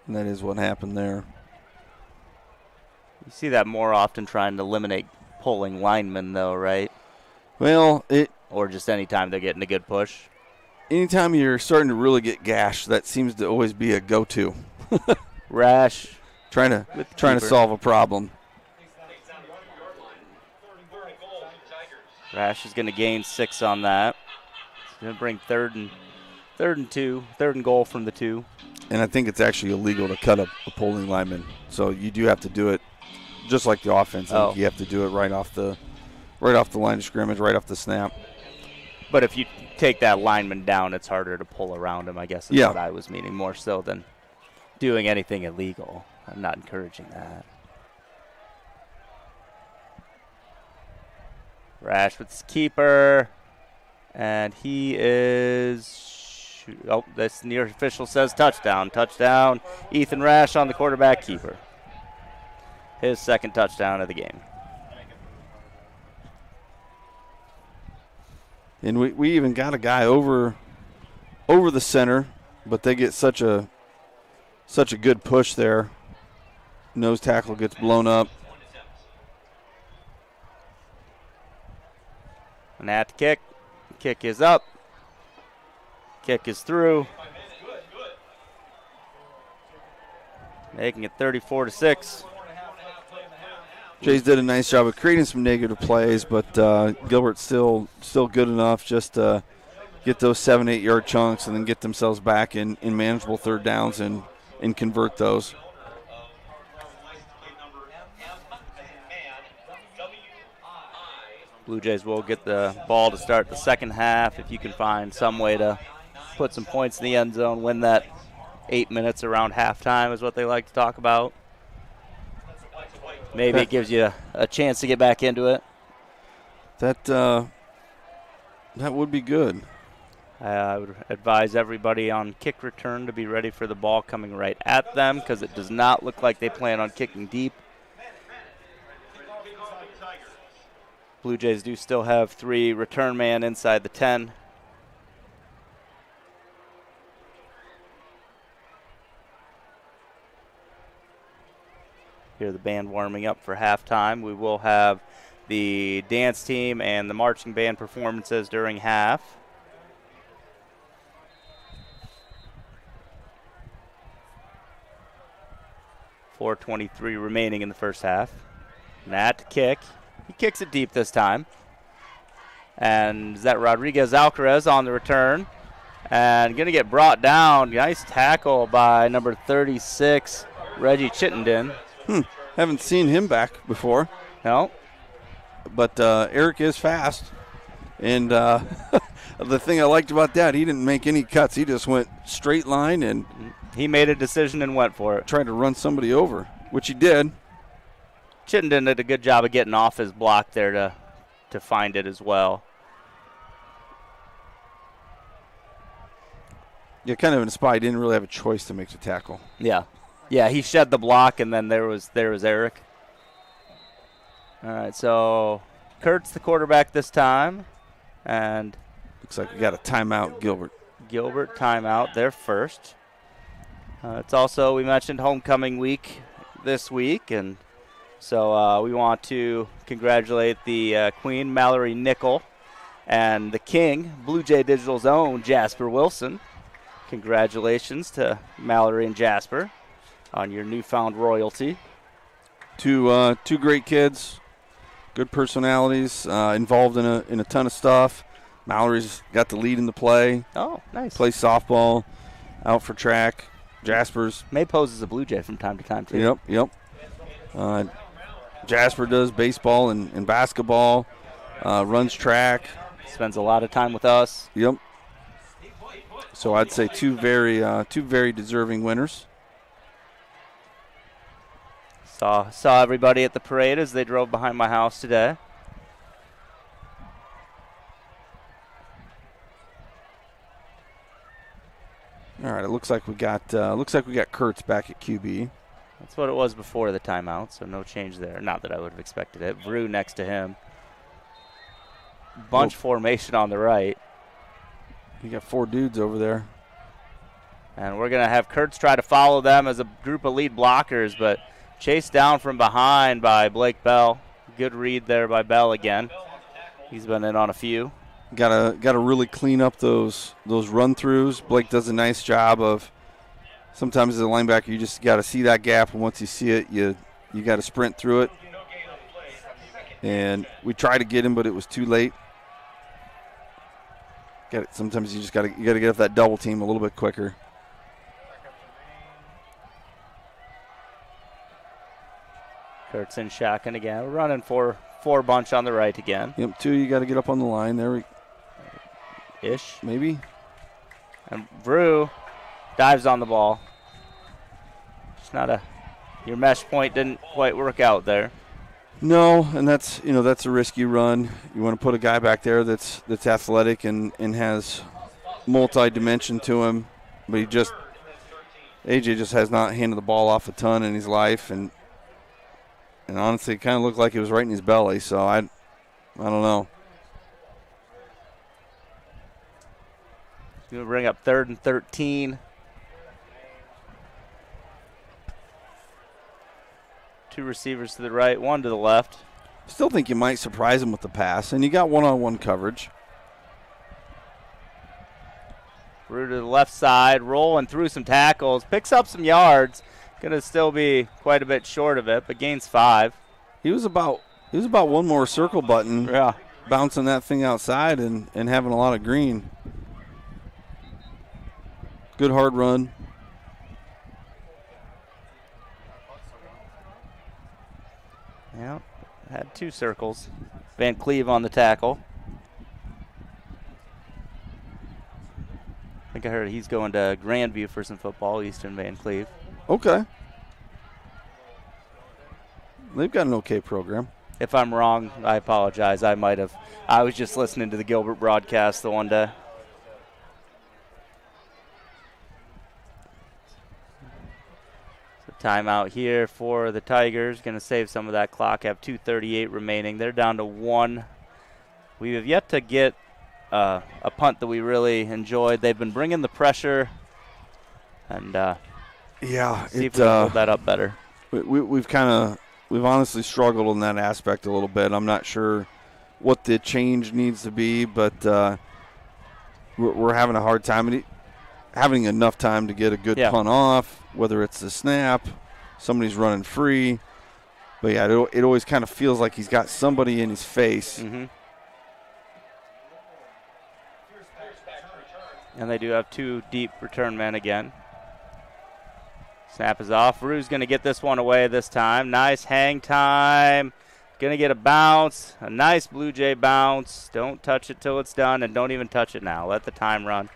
And that is what happened there. You see that more often trying to eliminate pulling linemen, though, right? Well, or just any time they're getting a good push. anytime you're starting to really get gashed, that seems to always be a go-to. Rash. Trying to solve a problem. Rash is going to gain 6 on that. He's going to bring third and goal from the 2. And I think it's actually illegal to cut a polling lineman. So you do have to do it just like the offense. Oh. You have to do it right off the line of scrimmage, right off the snap. But if you take that lineman down, it's harder to pull around him, I guess is what I was meaning, more so than doing anything illegal. I'm not encouraging that. Rash with his keeper. And he is... Oh, this near official says touchdown. Touchdown. Ethan Rash on the quarterback keeper. His second touchdown of the game. And we even got a guy over the center, but they get such a good push there. Nose tackle gets blown up. And at kick. Kick is up. Kick is through. Making it 34-6. Jays did a nice job of creating some negative plays, but Gilbert's still good enough just to get those 7-8 yard chunks and then get themselves back in manageable third downs and convert those. Blue Jays will get the ball to start the second half. If you can find some way to put some points in the end zone, win that 8 minutes around halftime is what they like to talk about. Maybe it gives you a chance to get back into it. That would be good. I would advise everybody on kick return to be ready for the ball coming right at them because it does not look like they plan on kicking deep. Blue Jays do still have 3 return man inside the 10. Hear the band warming up for halftime. We will have the dance team and the marching band performances during half. .4:23 remaining in the first half. Nat kick. He kicks it deep this time. And is that Rodriguez Alcaraz on the return? And going to get brought down. Nice tackle by number 36, Reggie Chittenden. Haven't seen him back before. No. But Eric is fast. And the thing I liked about that, he didn't make any cuts. He just went straight line and he made a decision and went for it. Tried to run somebody over, which he did. Chittenden did a good job of getting off his block there to find it as well. Yeah, kind of in a spot. He didn't really have a choice to make the tackle. Yeah. Yeah, he shed the block, and then there was Eric. All right, so Kurt's the quarterback this time. And looks like we got a timeout, Gilbert. Gilbert timeout, their first. It's also, we mentioned homecoming week this week, and so we want to congratulate the Queen, Mallory Nickel, and the King, Blue Jay Digital's own Jasper Wilson. Congratulations to Mallory and Jasper on your newfound royalty. Two great kids, good personalities, involved in a ton of stuff. Mallory's got the lead in the play. Oh, nice. Plays softball, out for track. Jasper's may pose as a Blue Jay from time to time too. Yep. Jasper does baseball and basketball, runs track. Spends a lot of time with us. Yep. So I'd say two very deserving winners. Saw everybody at the parade as they drove behind my house today. All right, it looks like we got Kurtz back at QB. That's what it was before the timeout, so no change there. Not that I would have expected it. Vrew next to him. Bunch formation on the right. You got 4 dudes over there. And we're going to have Kurtz try to follow them as a group of lead blockers, but chased down from behind by Blake Bell. Good read there by Bell again. He's been in on a few. Gotta really clean up those run-throughs. Blake does a nice job of sometimes as a linebacker you just got to see that gap, and once you see it, you got to sprint through it. And we tried to get him, but it was too late. Sometimes you got to get off that double team a little bit quicker. Kurtz in shotgun again. We're running four bunch on the right again. Yep, 2, you got to get up on the line. There we Ish. maybe. And Brew dives on the ball. It's not your mesh point didn't quite work out there. No, and that's a risky run. You want to put a guy back there that's athletic and has multi-dimension to him, but AJ just has not handed the ball off a ton in his life, and honestly, it kind of looked like it was right in his belly. So I don't know. Going to bring up 3rd and 13. 2 receivers to the right, 1 to the left. Still think you might surprise him with the pass, and you got one-on-one coverage. Brew to the left side, rolling through some tackles, picks up some yards. Going to still be quite a bit short of it, but gains 5. He was about one more circle button, bouncing that thing outside and having a lot of green. Good hard run. Yeah, had 2 circles. Van Cleve on the tackle. I think I heard he's going to Grandview for some football, Eastern Van Cleve. Okay. They've got an okay program. If I'm wrong, I apologize. I was just listening to the Gilbert broadcast the one day. So timeout here for the Tigers. Going to save some of that clock. Have 2:38 remaining. They're down to 1. We have yet to get a punt that we really enjoyed. They've been bringing the pressure, and see if we can hold that up better. We've honestly struggled in that aspect a little bit. I'm not sure what the change needs to be, but we're having a hard time having enough time to get a good punt off, whether it's the snap, somebody's running free. But, yeah, it always kind of feels like he's got somebody in his face. Mm-hmm. And they do have 2 deep return men again. Snap is off. Rue's going to get this one away this time. Nice hang time. Going to get a bounce. A nice Blue Jay bounce. Don't touch it till it's done, and don't even touch it now. Let the time run.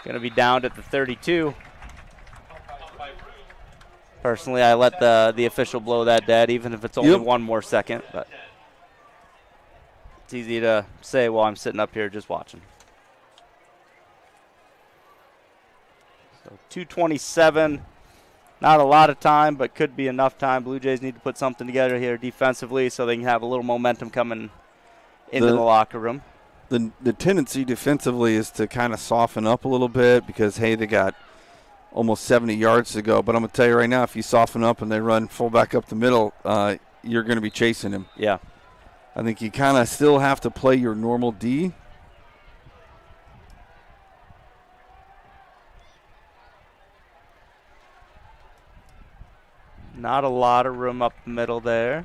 Going to be downed at the 32. Personally, I let the official blow that dead, even if it's only 1 more second. But it's easy to say while I'm sitting up here just watching. 2:27, not a lot of time, but could be enough time. Blue Jays need to put something together here defensively so they can have a little momentum coming into the locker room. The tendency defensively is to kind of soften up a little bit because, hey, they got almost 70 yards to go. But I'm going to tell you right now, if you soften up and they run fullback up the middle, you're going to be chasing him. Yeah. I think you kind of still have to play your normal D. Not a lot of room up the middle there.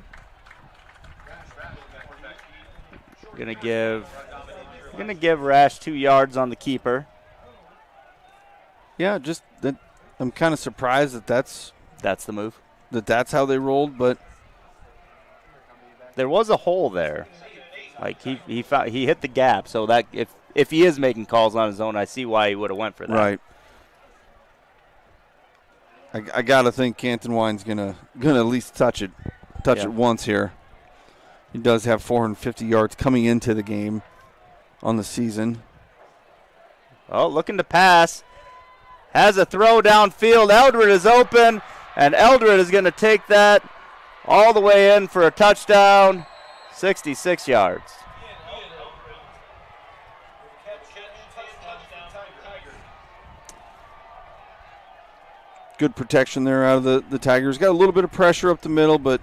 Gonna give Rash 2 yards on the keeper. Yeah, just that. I'm kind of surprised that's the move. That's how they rolled, but there was a hole there. Like he hit the gap, so that if he is making calls on his own, I see why he would have went for that. Right. I gotta think Canton Wine's gonna at least touch it once here. He does have 450 yards coming into the game on the season. Oh, looking to pass. Has a throw downfield. Eldred is open, and Eldred is going to take that all the way in for a touchdown. 66 yards. Good protection there out of the Tigers. Got a little bit of pressure up the middle, but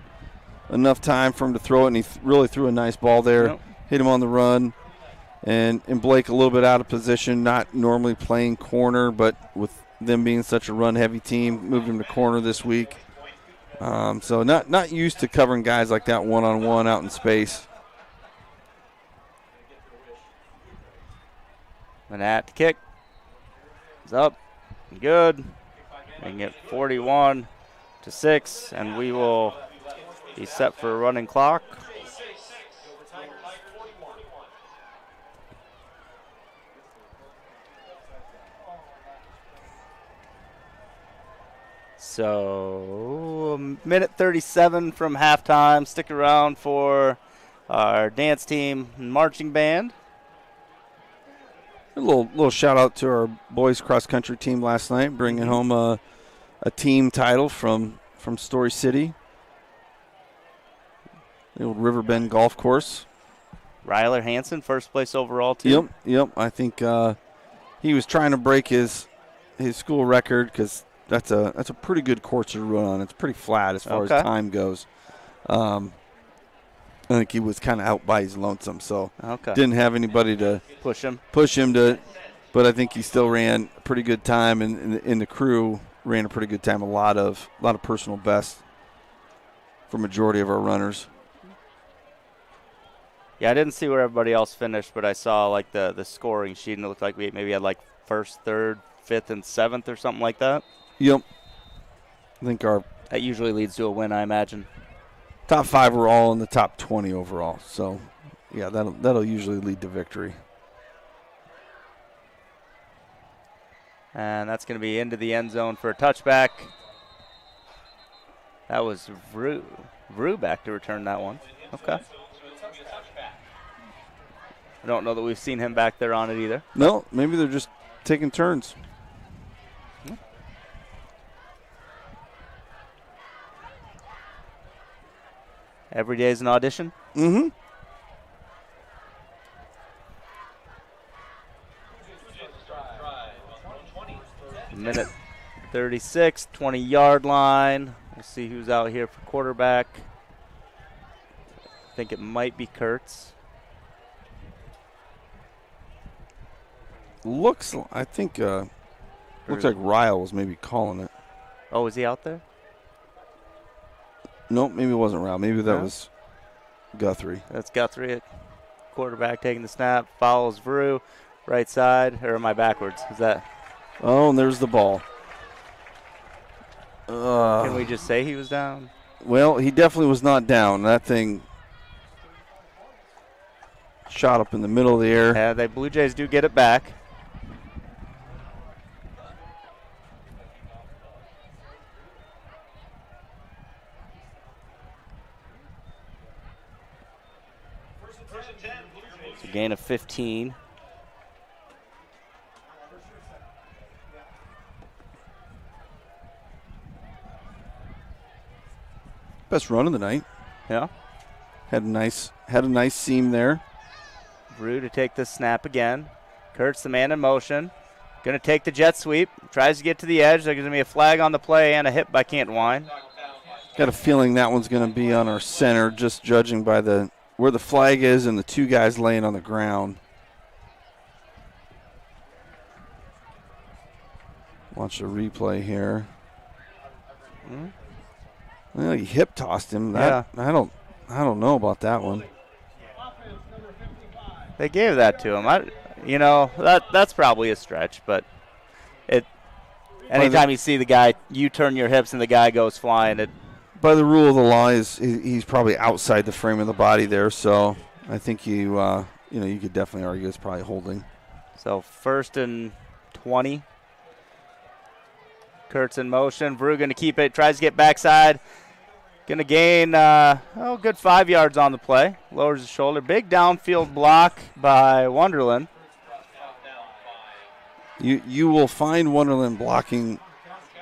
enough time for him to throw it, and he really threw a nice ball there. Yep. hit him on the run. And Blake a little bit out of position, not normally playing corner, but with them being such a run-heavy team, moved him to corner this week. So not used to covering guys like that one-on-one out in space. Manat to kick. It's up. Good. Making it 41-6, and we will be set for a running clock. So, minute 37 from halftime. Stick around for our dance team and marching band. A little shout out to our boys cross country team last night, bringing home a team title from Story City, the old Riverbend Golf Course. Ryler Hansen, first place overall team. Yep. I think he was trying to break his school record because that's a pretty good course to run on. It's pretty flat as far as time goes. I think he was kind of out by his lonesome, so didn't have anybody to push him to. But I think he still ran a pretty good time, and in the crew ran a pretty good time. A lot of personal best for majority of our runners. Yeah, I didn't see where everybody else finished, but I saw like the scoring sheet, and it looked like we maybe had like first, third, fifth, and seventh or something like that. Yep. I think that usually leads to a win, I imagine. Top 5 were all in the top 20 overall. So, yeah, that'll usually lead to victory. And that's going to be into the end zone for a touchback. That was Vrew back to return that one. Okay. I don't know that we've seen him back there on it either. No, maybe they're just taking turns. Every day is an audition? Mm-hmm. Minute 36, 20-yard line. We'll see who's out here for quarterback. I think it might be Kurtz. Looks like Ryle was maybe calling it. Oh, is he out there? Nope, maybe it wasn't Ryle. Maybe that was Guthrie. That's Guthrie at quarterback taking the snap. Follows Vrew, right side. Or am I backwards? Is that? Oh, and there's the ball. Can we just say he was down? Well, he definitely was not down. That thing shot up in the middle of the air. Yeah, the Blue Jays do get it back. It's a gain of 15. Best run of the night. Yeah. Had a nice seam there. Brew to take the snap again. Kurtz the man in motion. Going to take the jet sweep. Tries to get to the edge. There's going to be a flag on the play and a hit by Cantwine. Got a feeling that one's going to be on our center, just judging by where the flag is and the two guys laying on the ground. Watch the replay here. Well, he hip tossed him. I don't know about that one. They gave that to him. That's probably a stretch, but anytime you see the guy, you turn your hips and the guy goes flying. By the rule of the law, he's probably outside the frame of the body there, so I think you could definitely argue it's probably holding. So 1st and 20. Kurtz in motion. Vrew going to keep it. Tries to get backside. Going to gain good 5 yards on the play. Lowers his shoulder. Big downfield block by Wonderland. You will find Wonderland blocking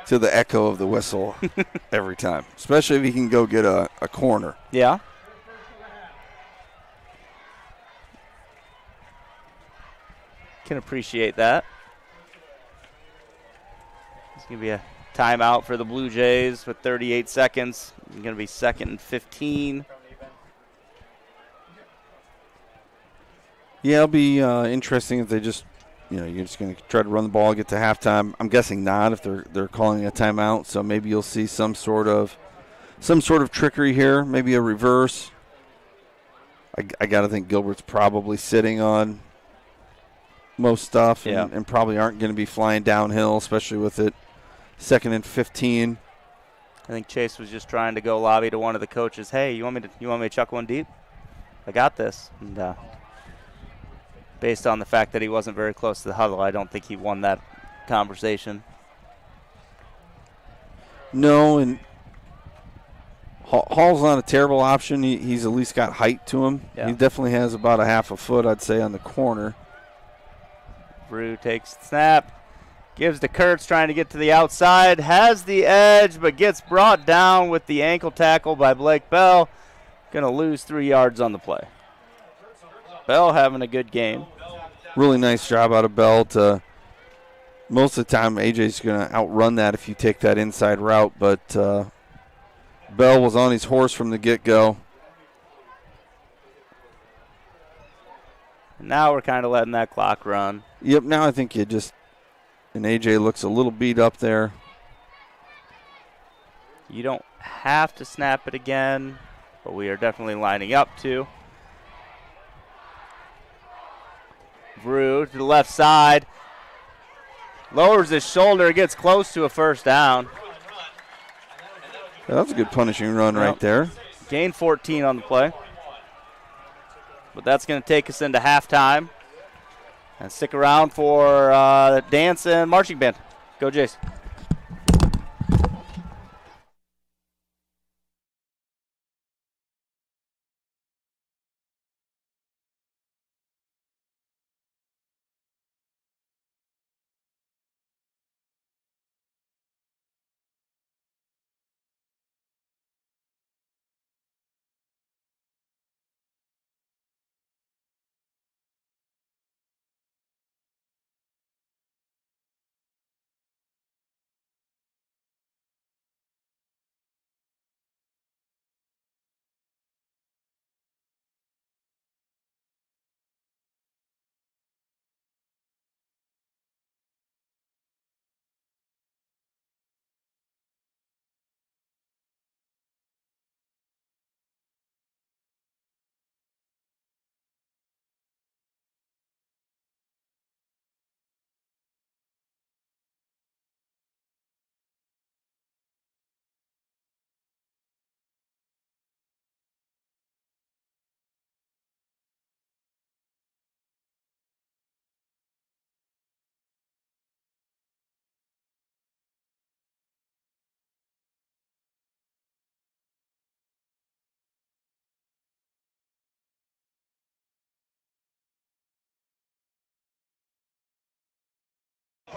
to the echo of the whistle every time, especially if he can go get a corner. Yeah. Can appreciate that. It's going to be a timeout for the Blue Jays with 38 seconds. It's going to be 2nd and 15. Yeah, it'll be interesting if they just, you're just going to try to run the ball, get to halftime. I'm guessing not if they're calling a timeout. So maybe you'll see some sort of trickery here, maybe a reverse. I got to think Gilbert's probably sitting on most stuff and probably aren't going to be flying downhill, especially with it 2nd and 15. I think Chase was just trying to go lobby to one of the coaches. Hey, you want me to chuck one deep? I got this. And based on the fact that he wasn't very close to the huddle, I don't think he won that conversation. No, and Hall's not a terrible option. He's at least got height to him. Yeah. He definitely has about a half a foot, I'd say, on the corner. Brew takes the snap. Gives to Kurtz, trying to get to the outside. Has the edge, but gets brought down with the ankle tackle by Blake Bell. Going to lose 3 yards on the play. Bell having a good game. Really nice job out of Bell. Most of the time, AJ's going to outrun that if you take that inside route, but Bell was on his horse from the get-go. Now we're kind of letting that clock run. Yep, now I think and AJ looks a little beat up there. You don't have to snap it again, but we are definitely lining up to. Brew to the left side. Lowers his shoulder, gets close to a first down. Yeah, that was a good punishing run right there. Gain 14 on the play. But that's going to take us into halftime. And stick around for the dance and marching band. Go Jays.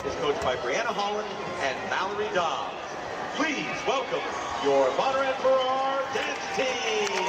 Is coached by Brianna Holland and Mallory Dobbs. Please welcome your Bondurant for our dance team.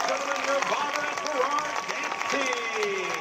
gentlemen, your Bondurant dance team.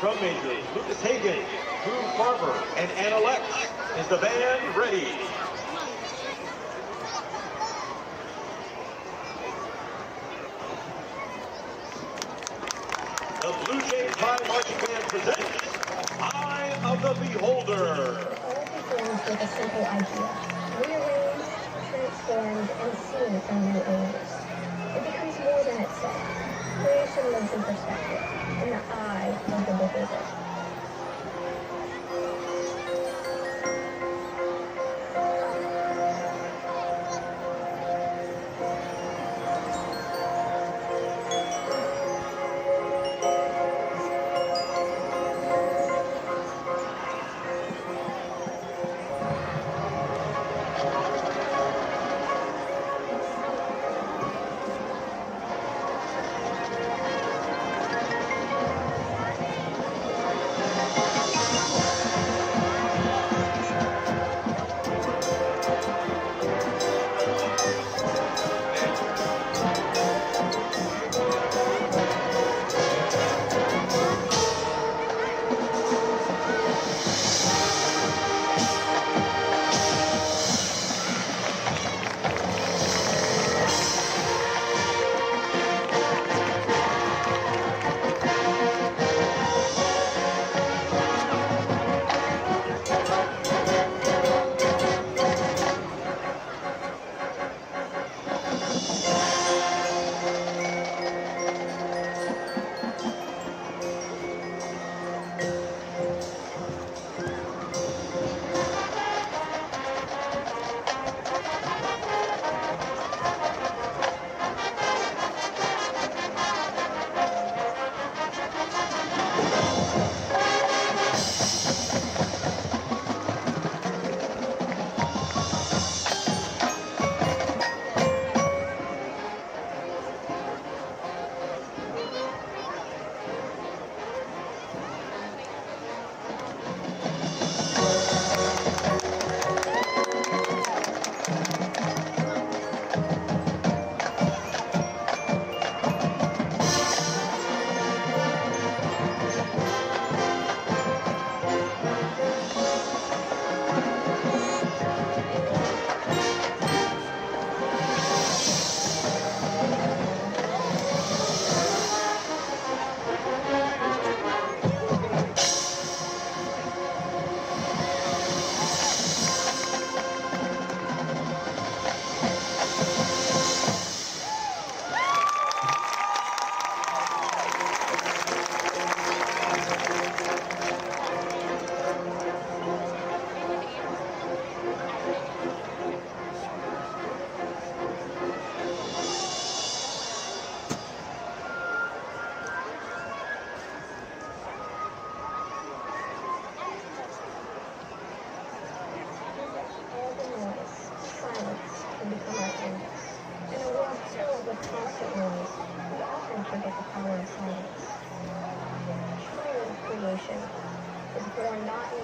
Drum majors Lucas Hagan, Drew Farber, and Anna Lex. Is the band ready? The Bluejays High Marching Band presents Eye of the Beholder. All begins with a simple idea, rearranged, transformed, and seen from new angles. It becomes more than itself. Creation lives in perspective, in the eye of the beholder.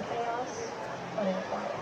chaos, but in quiet.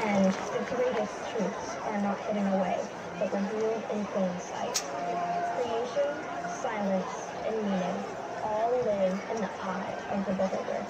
And the greatest truths are not hidden away, but revealed in plain sight. Creation, silence, and meaning all live in the eye of the beholder.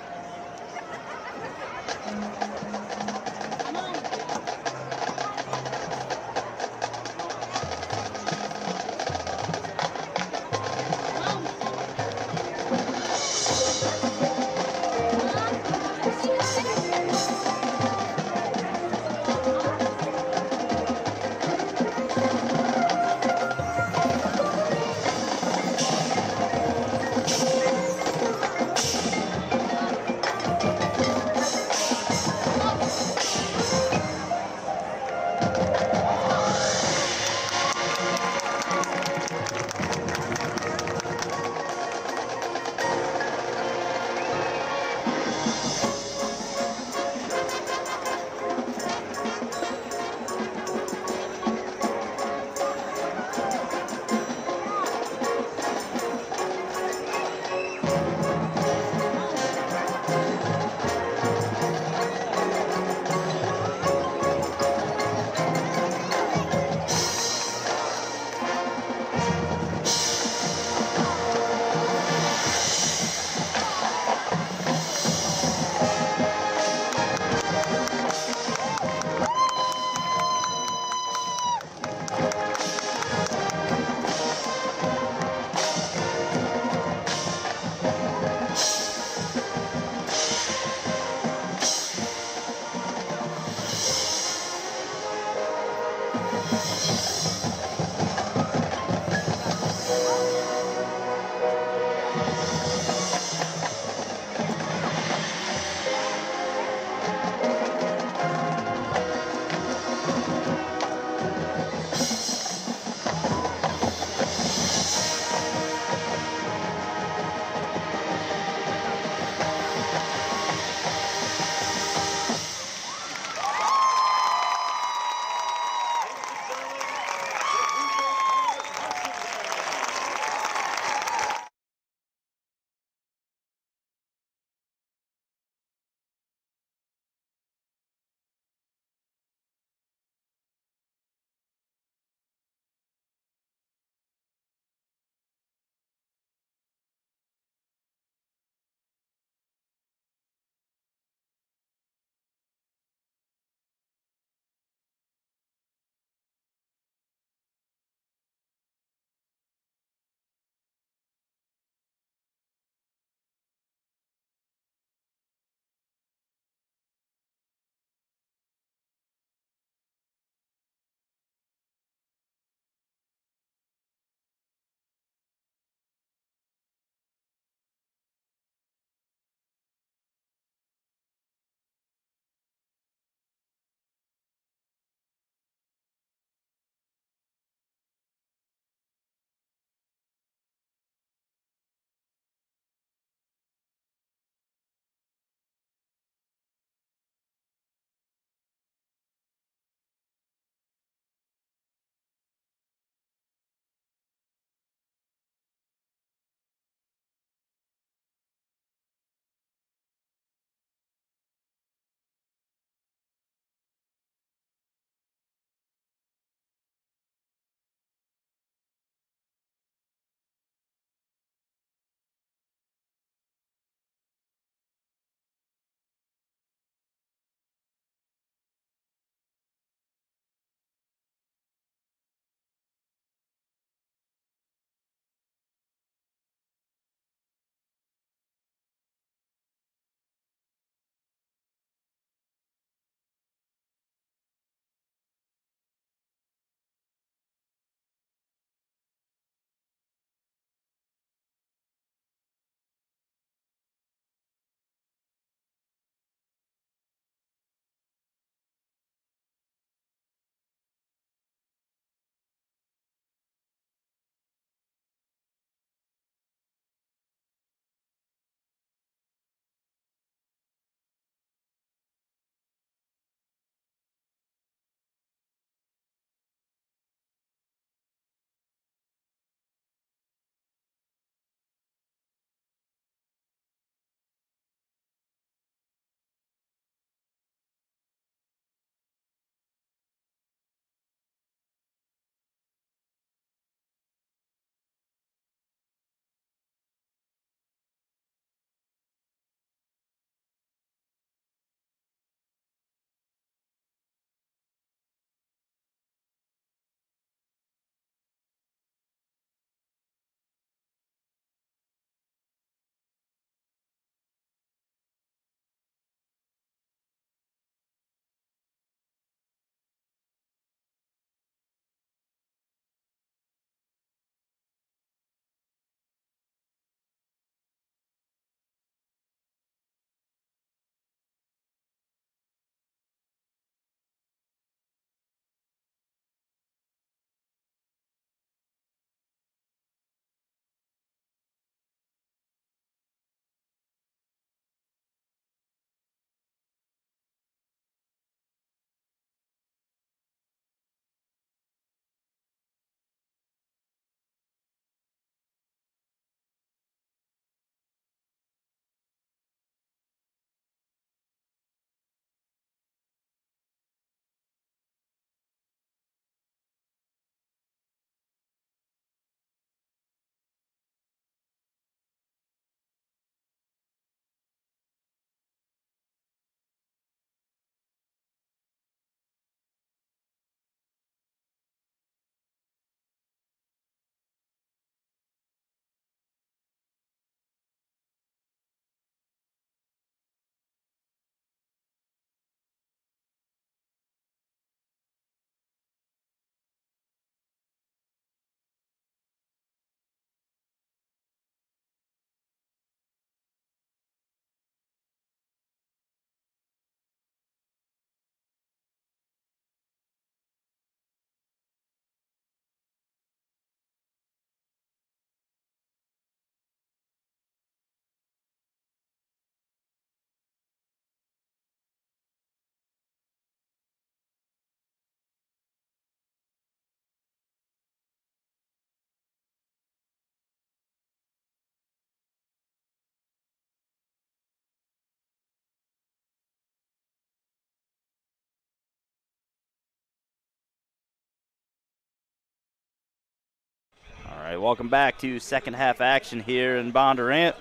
right, welcome back to second half action here in Bondurant.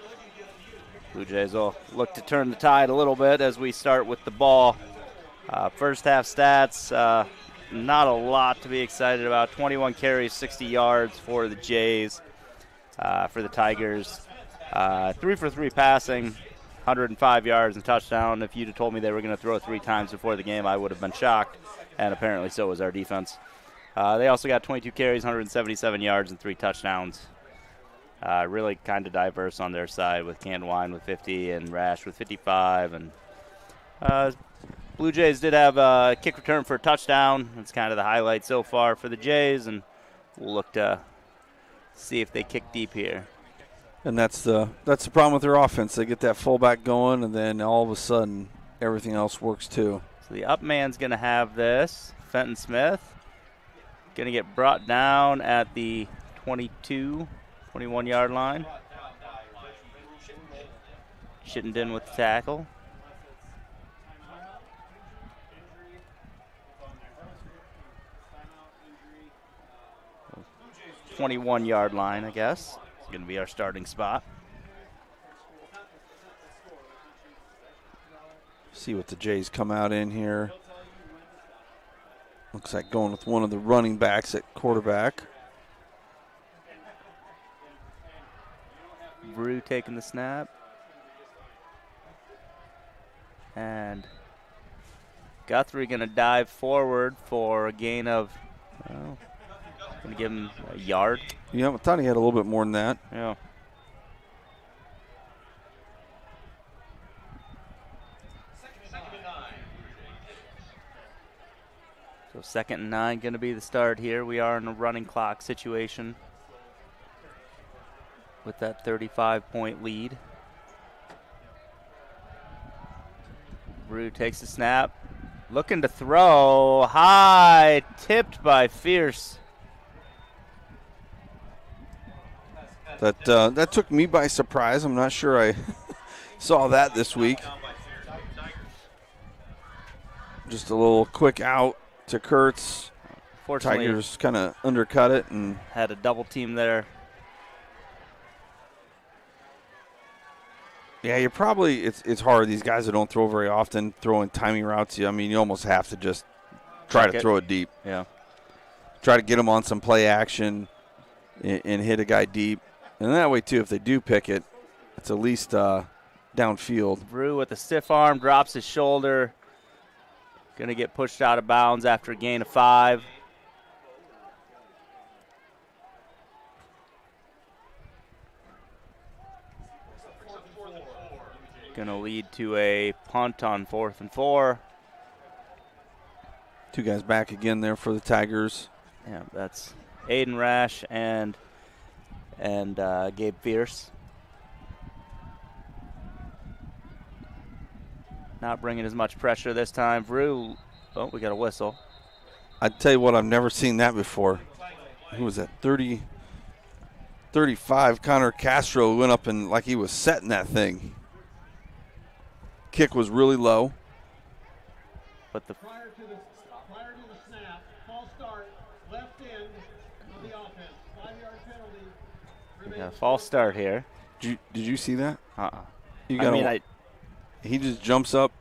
Blue Jays will look to turn the tide a little bit as we start with the ball. First half stats, not a lot to be excited about. 21 carries, 60 yards for the Jays. For the Tigers, 3 for 3 passing, 105 yards and touchdown. If you'd have told me they were going to throw 3 times before the game, I would have been shocked, and apparently so was our defense. They also got 22 carries, 177 yards, and 3 touchdowns. Really kind of diverse on their side with Canned Wine with 50 and Rash with 55. And Blue Jays did have a kick return for a touchdown. That's kind of the highlight so far for the Jays, and we'll look to see if they kick deep here. And that's the problem with their offense. They get that fullback going, and then all of a sudden everything else works too. So the up man's going to have this. Fenton Smith going to get brought down at the 22, 21-yard line. Chittenden with the tackle. 21-yard line, I guess. It's going to be our starting spot. See what the Jays come out in here. Looks like going with one of the running backs at quarterback. Brew taking the snap. And Guthrie going to dive forward for a gain of, going to give him a yard. Yeah, I thought he had a little bit more than that. Yeah. So 2nd and 9 going to be the start here. We are in a running clock situation with that 35-point lead. Brew takes the snap. Looking to throw. High. Tipped by Fierce. That took me by surprise. I'm not sure I saw that this week. Just a little quick out to Kurtz. Fortunately, Tigers kind of undercut it and had a double team there. Yeah, you're probably it's hard. These guys that don't throw very often, throwing timing routes. I mean, you almost have to just try to throw it deep. Yeah. Try to get them on some play action and hit a guy deep. And that way, too, if they do pick it, it's at least downfield. Brew with a stiff arm, drops his shoulder. Going to get pushed out of bounds after a gain of 5. Going to lead to a punt on 4th and 4. 2 guys back again there for the Tigers. Yeah, that's Aiden Rash and Gabe Fierce. Not bringing as much pressure this time. Brew, oh, we got a whistle. I'd tell you what, I've never seen that before. Who was that? 35. Connor Castro went up and like he was setting that thing. Kick was really low. But the Prior to the snap, false start, left end of the offense, 5-yard penalty. we got a false start here. Did you see that? You I got mean, he just jumps up.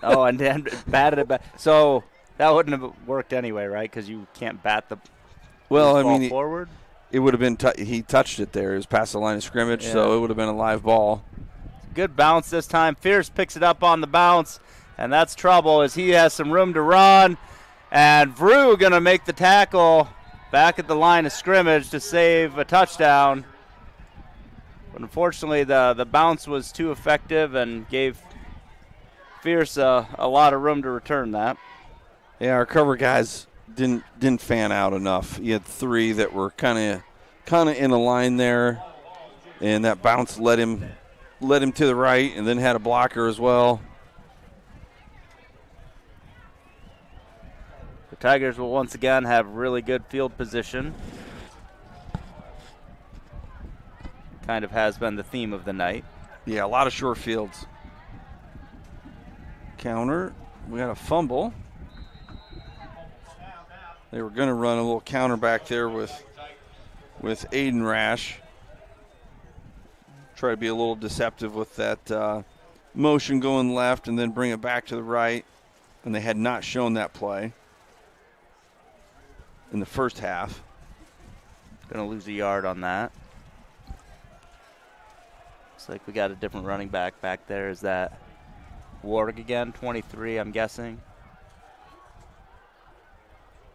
Oh, and then batted it back. So that wouldn't have worked anyway, right? Because you can't bat the ball forward. It would have been he touched it there. It was past the line of scrimmage, so it would have been a live ball. Good bounce this time. Fierce picks it up on the bounce, and that's trouble as he has some room to run. And Vrew going to make the tackle back at the line of scrimmage to save a touchdown. But unfortunately, the bounce was too effective and gave Fierce a lot of room to return that. Yeah, our cover guys didn't fan out enough. He had 3 that were kind of in a line there, and that bounce led him to the right, and then had a blocker as well. The Tigers will once again have really good field position. Kind of has been the theme of the night. Yeah, a lot of short fields. Counter. We got a fumble. They were going to run a little counter back there with with Aiden Rash. Try to be a little deceptive with that motion going left and then bring it back to the right. And they had not shown that play in the first half. Going to lose a yard on that. Looks like we got a different running back there. Is that Ward again, 23, I'm guessing?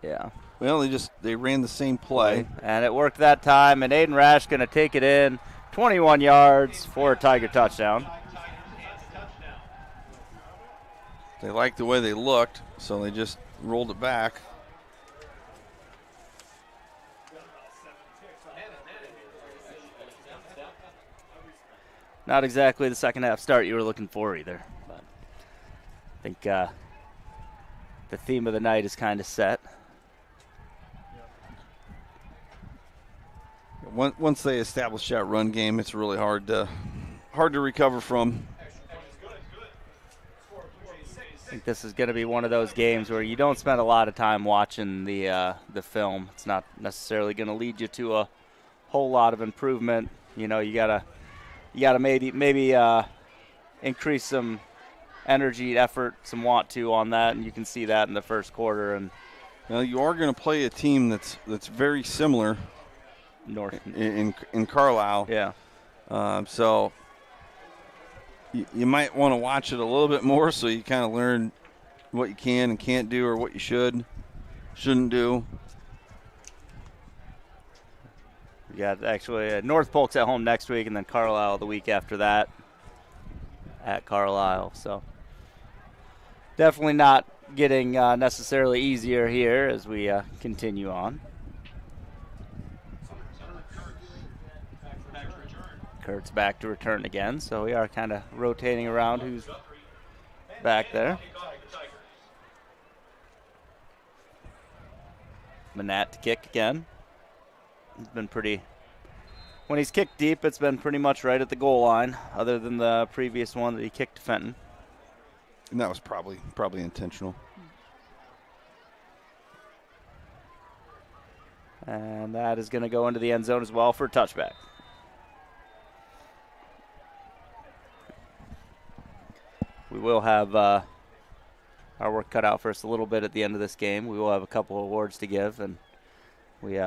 Yeah. Well, they ran the same play. And it worked that time, and Aiden Rash going to take it in, 21 yards for a Tiger touchdown. They liked the way they looked, so they just rolled it back. Not exactly the second half start you were looking for either. But I think the theme of the night is kind of set. Once they establish that run game, it's really hard to recover from. I think this is going to be one of those games where you don't spend a lot of time watching the film. It's not necessarily going to lead you to a whole lot of improvement. You know, you gotta maybe increase some energy, effort, some want to on that, and you can see that in the first quarter. And you are going to play a team that's very similar. North in Carlisle. Yeah. So you might want to watch it a little bit more so you kind of learn what you can and can't do or what you shouldn't do. We got actually North Polk's at home next week and then Carlisle the week after that at Carlisle. So definitely not getting necessarily easier here as we continue on. Kurt's back to return again, so we are kind of rotating around who's back there. Manat to kick again. He's been when he's kicked deep, it's been pretty much right at the goal line, other than the previous one that he kicked to Fenton. And that was probably intentional. And that is going to go into the end zone as well for a touchback. We will have our work cut out for us a little bit at the end of this game. We will have a couple of awards to give, and we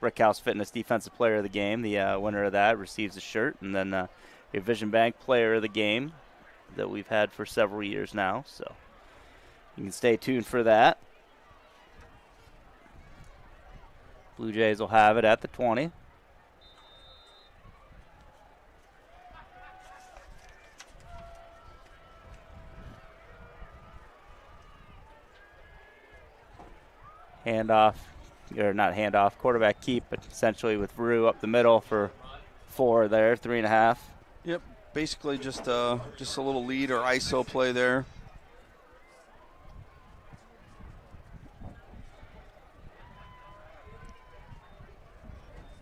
Brickhouse Fitness Defensive Player of the Game, the winner of that receives a shirt, and then a Vision Bank Player of the Game that we've had for several years now. So you can stay tuned for that. Blue Jays will have it at the 20. Quarterback keep, but essentially with Rue up the middle for 4 there, 3.5. Yep, basically just a little lead or ISO play there.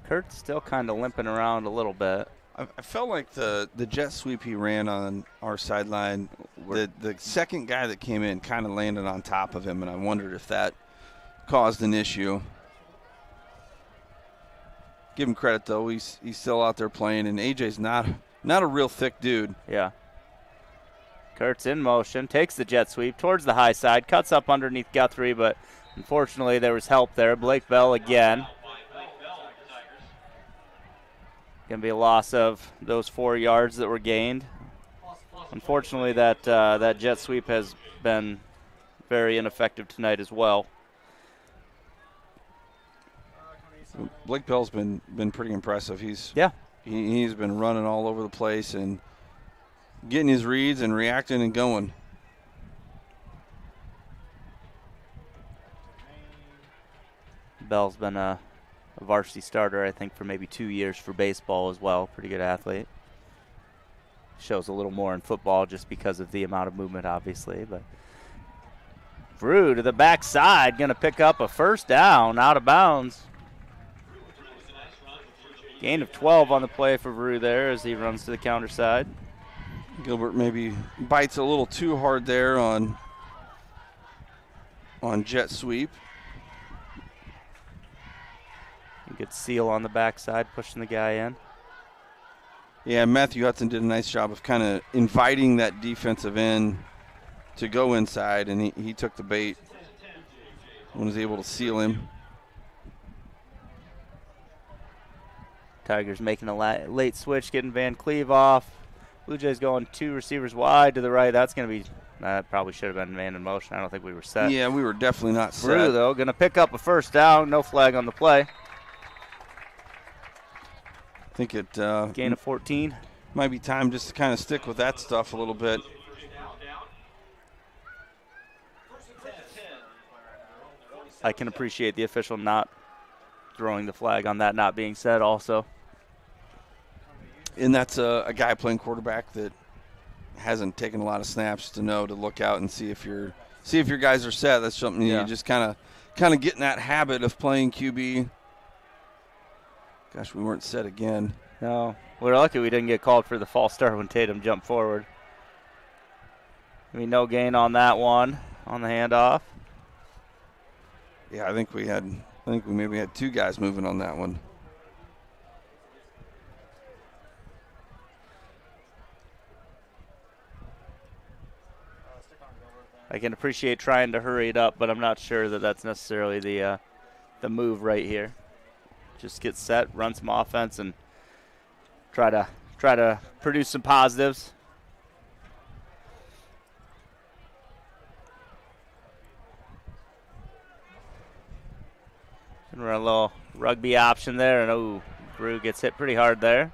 Kurt's still kind of limping around a little bit. I felt like the jet sweep he ran on our sideline, the second guy that came in kind of landed on top of him, and I wondered if that caused an issue. Give him credit, though. He's still out there playing, and AJ's not a real thick dude. Yeah. Kurt's in motion, takes the jet sweep towards the high side, cuts up underneath Guthrie, but unfortunately there was help there. Blake Bell again. Going to be a loss of those 4 yards that were gained. Unfortunately, that jet sweep has been very ineffective tonight as well. Blake Bell's been pretty impressive. He's been running all over the place and getting his reads and reacting and going. Bell's been a varsity starter, I think, for maybe 2 years for baseball as well. Pretty good athlete. Shows a little more in football just because of the amount of movement, obviously. But Drew to the backside, going to pick up a first down out of bounds. Gain of 12 on the play for Vrew there as he runs to the counter side. Gilbert maybe bites a little too hard there on jet sweep. Good seal on the backside, pushing the guy in. Yeah, Matthew Hudson did a nice job of kind of inviting that defensive end to go inside, and he took the bait and was able to seal him. Tigers making a late switch, getting Van Cleve off. Blue Jays going 2 receivers wide to the right. That's going to be, that probably should have been man in motion. I don't think we were set. Yeah, we were definitely not set. Brew, though, going to pick up a first down. No flag on the play. I think it Gain of 14. might be time just to kind of stick with that stuff a little bit. I can appreciate the official not throwing the flag on that not being said also. And that's a guy playing quarterback that hasn't taken a lot of snaps to know to look out and see if your guys are set. That's something you just kind of get in that habit of playing QB. Gosh, we weren't set again. No, we're lucky we didn't get called for the false start when Tatum jumped forward. I mean, no gain on that one on the handoff. Yeah, I think we maybe had 2 guys moving on that one. I can appreciate trying to hurry it up, but I'm not sure that that's necessarily the move right here. Just get set, run some offense, and try to produce some positives. And run a little rugby option there, and Brew gets hit pretty hard there.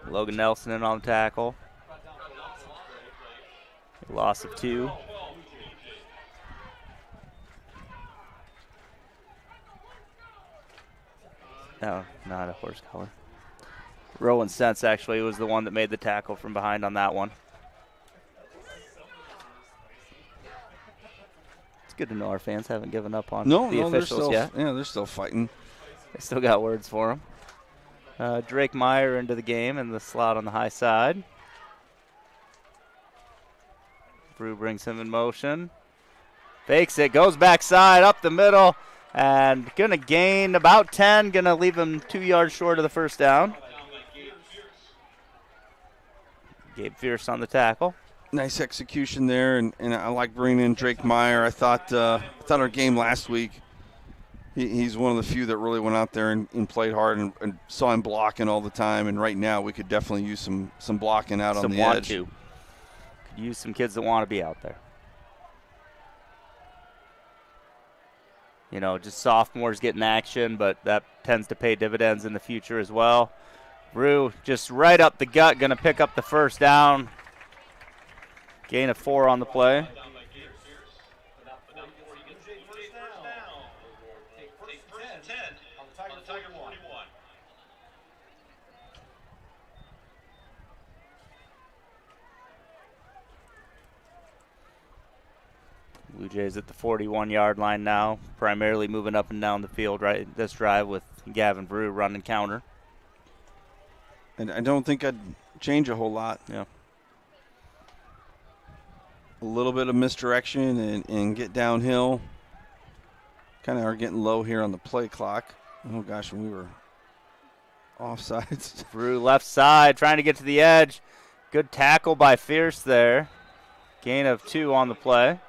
Logan Nelson in on the tackle. Loss of 2. No, not a horse collar. Rowan Sense actually was the one that made the tackle from behind on that one. It's good to know our fans haven't given up on the officials yet. Yeah, they're still fighting. They still got words for them. Drake Meyer into the game in the slot on the high side. Brew brings him in motion. Fakes it, goes backside, up the middle, and going to gain about 10. Going to leave him 2 yards short of the first down. Gabe Fierce on the tackle. Nice execution there, and I like bringing in Drake Meyer. I thought our game last week, he's one of the few that really went out there and played hard and saw him blocking all the time. And right now we could definitely use some blocking out on the edge. Could use some kids that want to be out there. You know, just sophomores getting action, but that tends to pay dividends in the future as well. Brew just right up the gut, going to pick up the first down. Gain of 4 on the play. Blue Jays at the 41-yard line now, primarily moving up and down the field right this drive with Gavin Brew running counter. And I don't think I'd change a whole lot. Yeah. A little bit of misdirection and get downhill. Kind of are getting low here on the play clock. Oh, gosh, and we were offsides. Brew left side, trying to get to the edge. Good tackle by Fierce there. Gain of 2 on the play.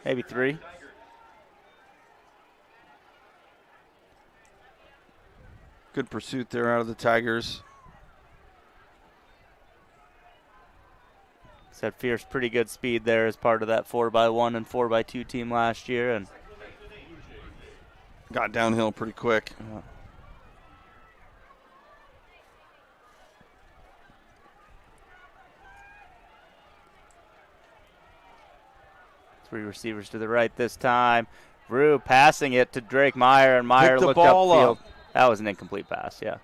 Maybe 3. Good pursuit there out of the Tigers. Said Fierce pretty good speed there as part of that 4x1 and 4x2 team last year, and got downhill pretty quick. 3 receivers to the right this time. Brew passing it to Drake Meyer, and Meyer Pick the looked ball upfield. up. That was an incomplete pass, yeah.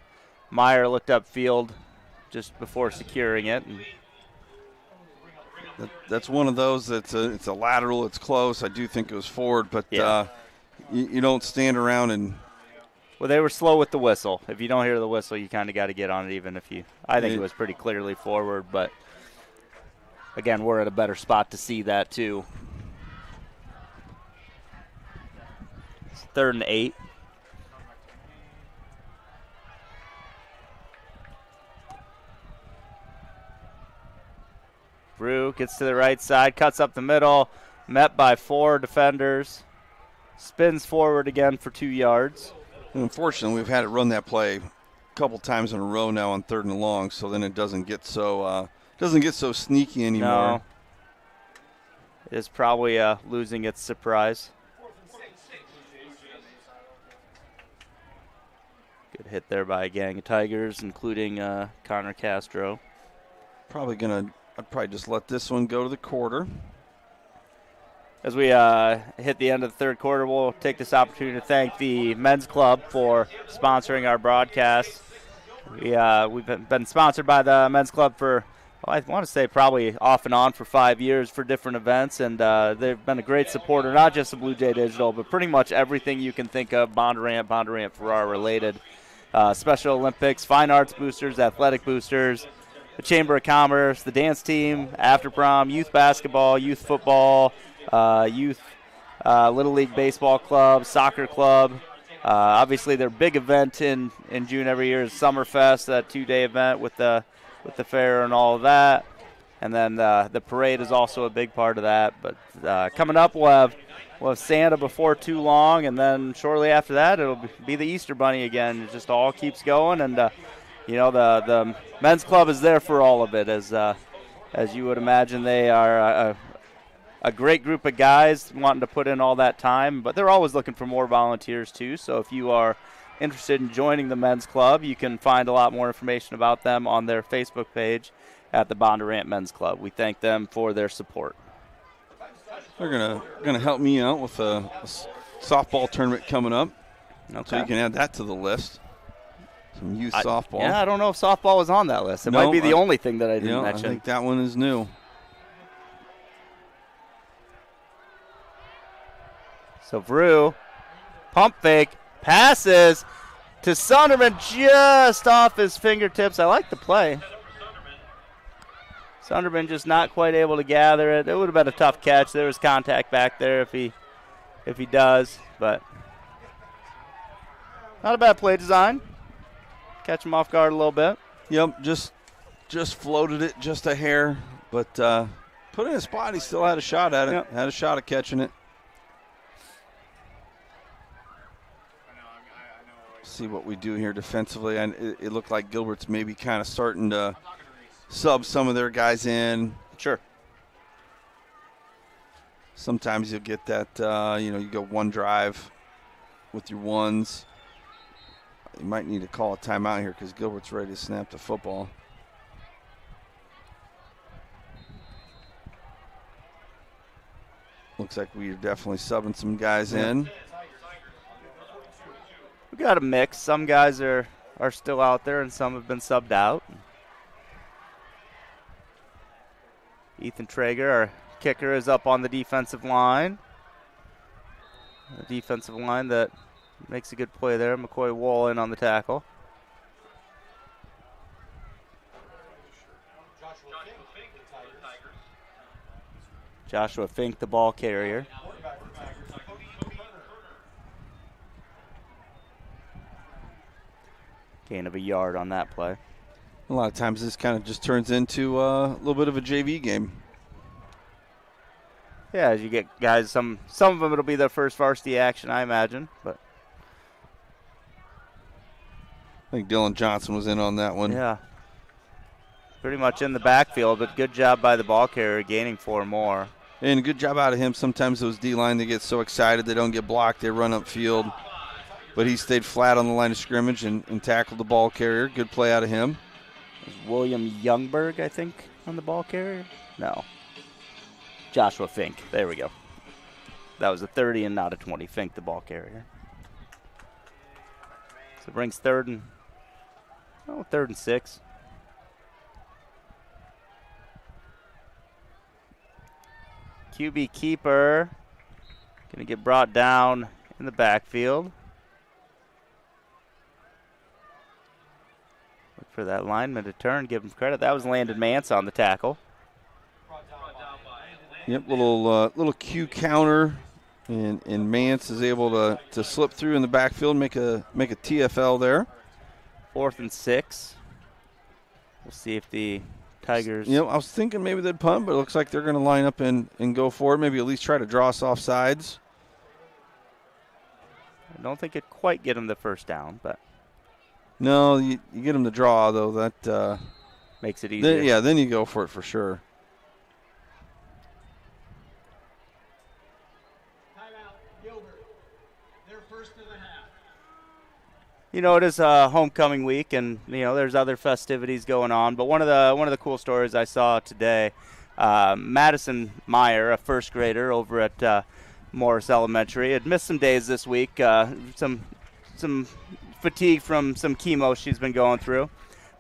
Meyer looked upfield just before securing it. And that's one of those it's a lateral, it's close. I do think it was forward, but you don't stand around and. Well, they were slow with the whistle. If you don't hear the whistle, you kind of got to get on it, even if you. I think it was pretty clearly forward, but again, we're at a better spot to see that too. It's 3rd and 8. Brew gets to the right side, cuts up the middle, met by 4 defenders, spins forward again for 2 yards. And unfortunately, we've had it run that play a couple times in a row now on 3rd and long, so then it doesn't get so sneaky anymore. No. It's probably losing its surprise. Good hit there by a gang of Tigers, including Connor Castro. I'd probably just let this one go to the quarter. As we hit the end of the 3rd quarter, we'll take this opportunity to thank the men's club for sponsoring our broadcast. We've been sponsored by the men's club for, I want to say probably off and on for 5 years for different events, and they've been a great supporter, not just of Bluejay Digital, but pretty much everything you can think of Bondurant Farrar related. Special Olympics, fine arts boosters, athletic boosters, the Chamber of Commerce, the dance team, after prom, youth basketball, youth football, youth Little League Baseball Club, soccer club. Obviously, their big event in June every year is Summerfest, that 2-day event with the fair and all of that. And then the parade is also a big part of that. But coming up, we'll have Santa before too long, and then shortly after that, it'll be the Easter Bunny again. It just all keeps going, and the men's club is there for all of it. As you would imagine, they are a great group of guys wanting to put in all that time, but they're always looking for more volunteers too. So if you are interested in joining the men's club, you can find a lot more information about them on their Facebook page at the Bondurant Men's Club. We thank them for their support. They're gonna help me out with a softball tournament coming up, so you can add that to the list. Some youth softball. Yeah, I don't know if softball was on that list. It might be the only thing that I didn't mention. I think that one is new. So Vrew, pump fake, passes to Sunderman just off his fingertips. I like the play. Sunderman just not quite able to gather it. It would have been a tough catch. There was contact back there if he does, but not a bad play design. Catch him off guard a little bit. Yep, just floated it just a hair, but put it in a spot. He still had a shot at it. Yep. Had a shot at catching it. See what we do here defensively. And it looked like Gilbert's maybe kind of starting to sub some of their guys in. Sure. Sometimes you'll get that, you go one drive with your ones. You might need to call a timeout here because Gilbert's ready to snap the football. Looks like we're definitely subbing some guys in. We got a mix. Some guys are still out there and some have been subbed out. Ethan Traeger, our kicker, is up on the defensive line. The defensive line that makes a good play there. McCoy Wall in on the tackle. Joshua Fink, the ball carrier. Gain of a yard on that play. A lot of times this kind of just turns into a little bit of a JV game. Yeah, as you get guys, some of them it'll be their first varsity action, I imagine. But I think Dylan Johnson was in on that one. yeah, pretty much in the backfield, but good job by the ball carrier gaining 4 more. And good job out of him. Sometimes those D-line, they get so excited they don't get blocked. They run upfield. But he stayed flat on the line of scrimmage and tackled the ball carrier. Good play out of him. William Youngberg, I think, on the ball carrier? No. Joshua Fink. There we go. That was a 30 and not a 20. Fink, the ball carrier. So it brings third and 6. QB keeper going to get brought down in the backfield. Look for that lineman to turn, give him credit. That was Landon Mance on the tackle. Yep, little Q counter And Mance is able to slip through in the backfield, make a TFL there. 4th and 6. We'll see if the Tigers. You know, I was thinking maybe they'd punt, but it looks like they're going to line up and go for it. Maybe at least try to draw us off sides. I don't think it quite get them the first down, but. No, you get them to draw, though. That makes it easier. Then you go for it for sure. Timeout, Gilbert. Their first of the half. You know, it is homecoming week, and you know there's other festivities going on. But one of the cool stories I saw today, Madison Meyer, a first grader over at Morris Elementary, had missed some days this week. Some fatigue from some chemo she's been going through,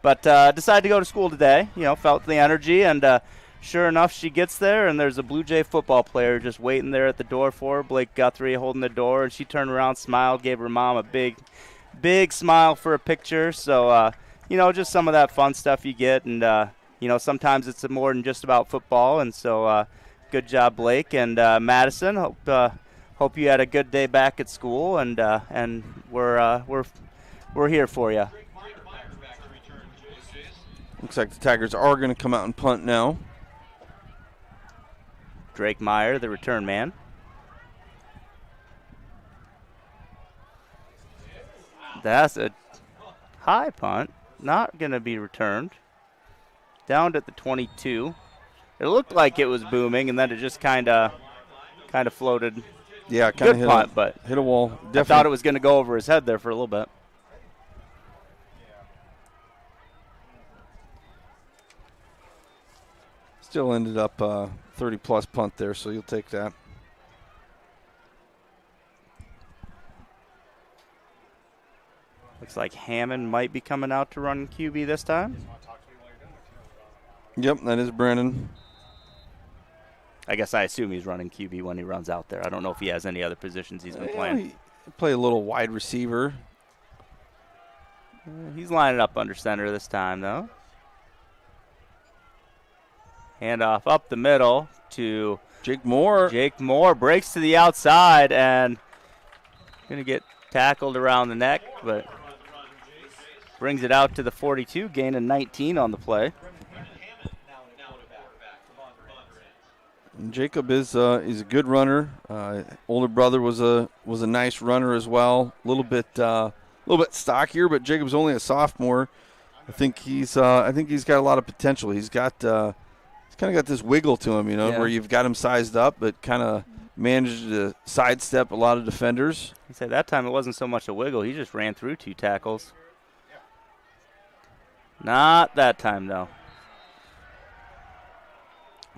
but decided to go to school today. You know, felt the energy, and sure enough, she gets there, and there's a Blue Jay football player just waiting there at the door for her. Blake Guthrie holding the door, and she turned around, smiled, gave her mom a big smile for a picture. So, you know, just some of that fun stuff you get. And, you know, sometimes it's more than just about football. And so good job, Blake. And Madison, hope you had a good day back at school. And we're here for you. Looks like the Tigers are going to come out and punt now. Drake Meyer, the return man. That's a high punt. Not going to be returned. Down at the 22. It looked like it was booming, and then it just kind of floated. Yeah, kind of hit punt, but hit a wall. Definitely. I thought it was going to go over his head there for a little bit. Still ended up 30-plus punt there, so you'll take that. Looks like Hammond might be coming out to run QB this time. Yep, that is Brennan. I guess I assume he's running QB when he runs out there. I don't know if he has any other positions he's been playing. He play a little wide receiver. He's lining up under center this time, though. Handoff up the middle to Jake Moore. Jake Moore breaks to the outside and going to get tackled around the neck, but brings it out to the 42, gaining 19 on the play. And Jacob is a good runner. Older brother was a nice runner as well. A little bit stockier, but Jacob's only a sophomore. I think he's got a lot of potential. He's kind of got this wiggle to him, where you've got him sized up, but kind of managed to sidestep a lot of defenders. He said that time it wasn't so much a wiggle. He just ran through 2 tackles. Not that time, though.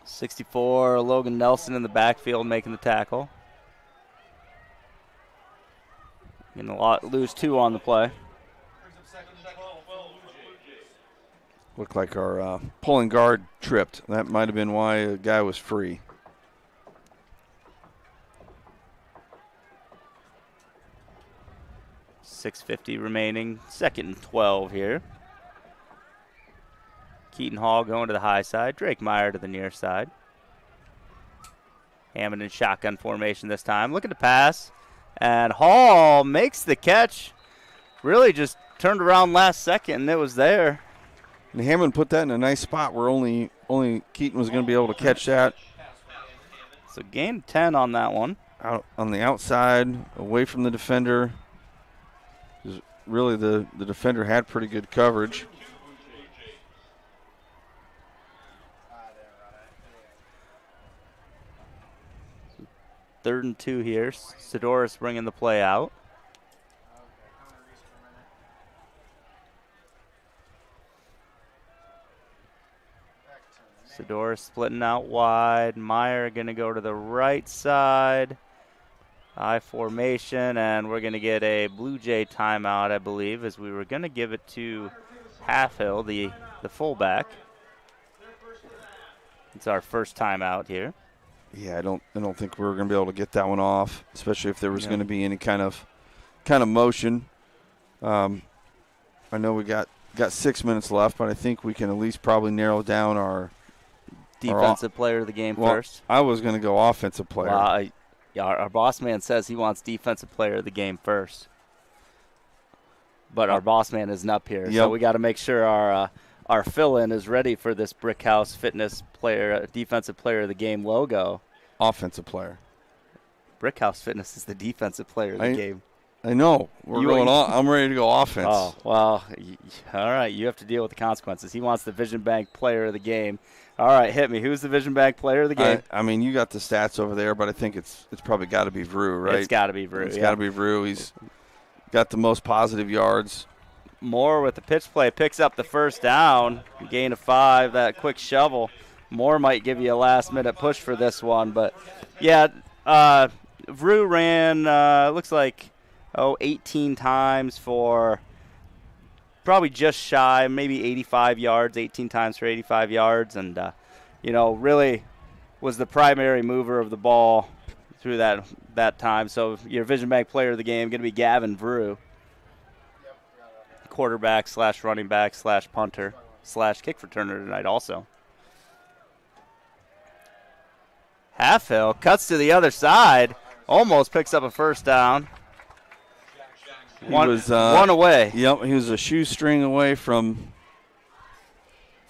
64, Logan Nelson in the backfield making the tackle. Going to lose 2 on the play. Looked like our pulling guard tripped. That might have been why a guy was free. .650 remaining. 2nd and 12 here. Keaton Hall going to the high side. Drake Meyer to the near side. Hammond in shotgun formation this time. Looking to pass. And Hall makes the catch. Really just turned around last second and it was there. And Hammond put that in a nice spot where only Keaton was going to be able to catch that. So gain 10 on that one. Out on the outside, away from the defender. Really, the defender had pretty good coverage. Third and 2 here. Sidoris bringing the play out. Sidoris splitting out wide. Meyer going to go to the right side. I formation, and we're going to get a Blue Jay timeout, I believe, as we were going to give it to Halfhill, the fullback. It's our first timeout here. Yeah, I don't think we were going to be able to get that one off, especially if there was going to be any kind of motion. I know we got 6 minutes left, but I think we can at least probably narrow down our defensive player of the game first. I was going to go offensive player. Well, Yeah, our boss man says he wants defensive player of the game first. But our boss man isn't up here, so we got to make sure our fill-in is ready for this Brickhouse Fitness defensive player of the game logo. Offensive player. Brickhouse Fitness is the defensive player of the game. I know. I'm ready to go offense. Oh, well, all right. You have to deal with the consequences. He wants the Vision Bank player of the game. All right, hit me. Who's the Vision Bank player of the game? I mean, you got the stats over there, but I think it's probably got to be Vrew, right? It's got to be Vrew. It's got to be Vrew. He's got the most positive yards. Moore with the pitch play picks up the first down, gain of 5, that quick shovel. Moore might give you a last-minute push for this one, but, yeah, Vrew ran, looks like, 18 times for probably just shy, maybe 85 yards, 18 times for 85 yards, and, really was the primary mover of the ball through that time. So your Vision Bank player of the game going to be Gavin Vrew, quarterback / running back / punter / kick returner tonight also. Halfhill cuts to the other side, almost picks up a first down. One away. Yep, he was a shoestring away from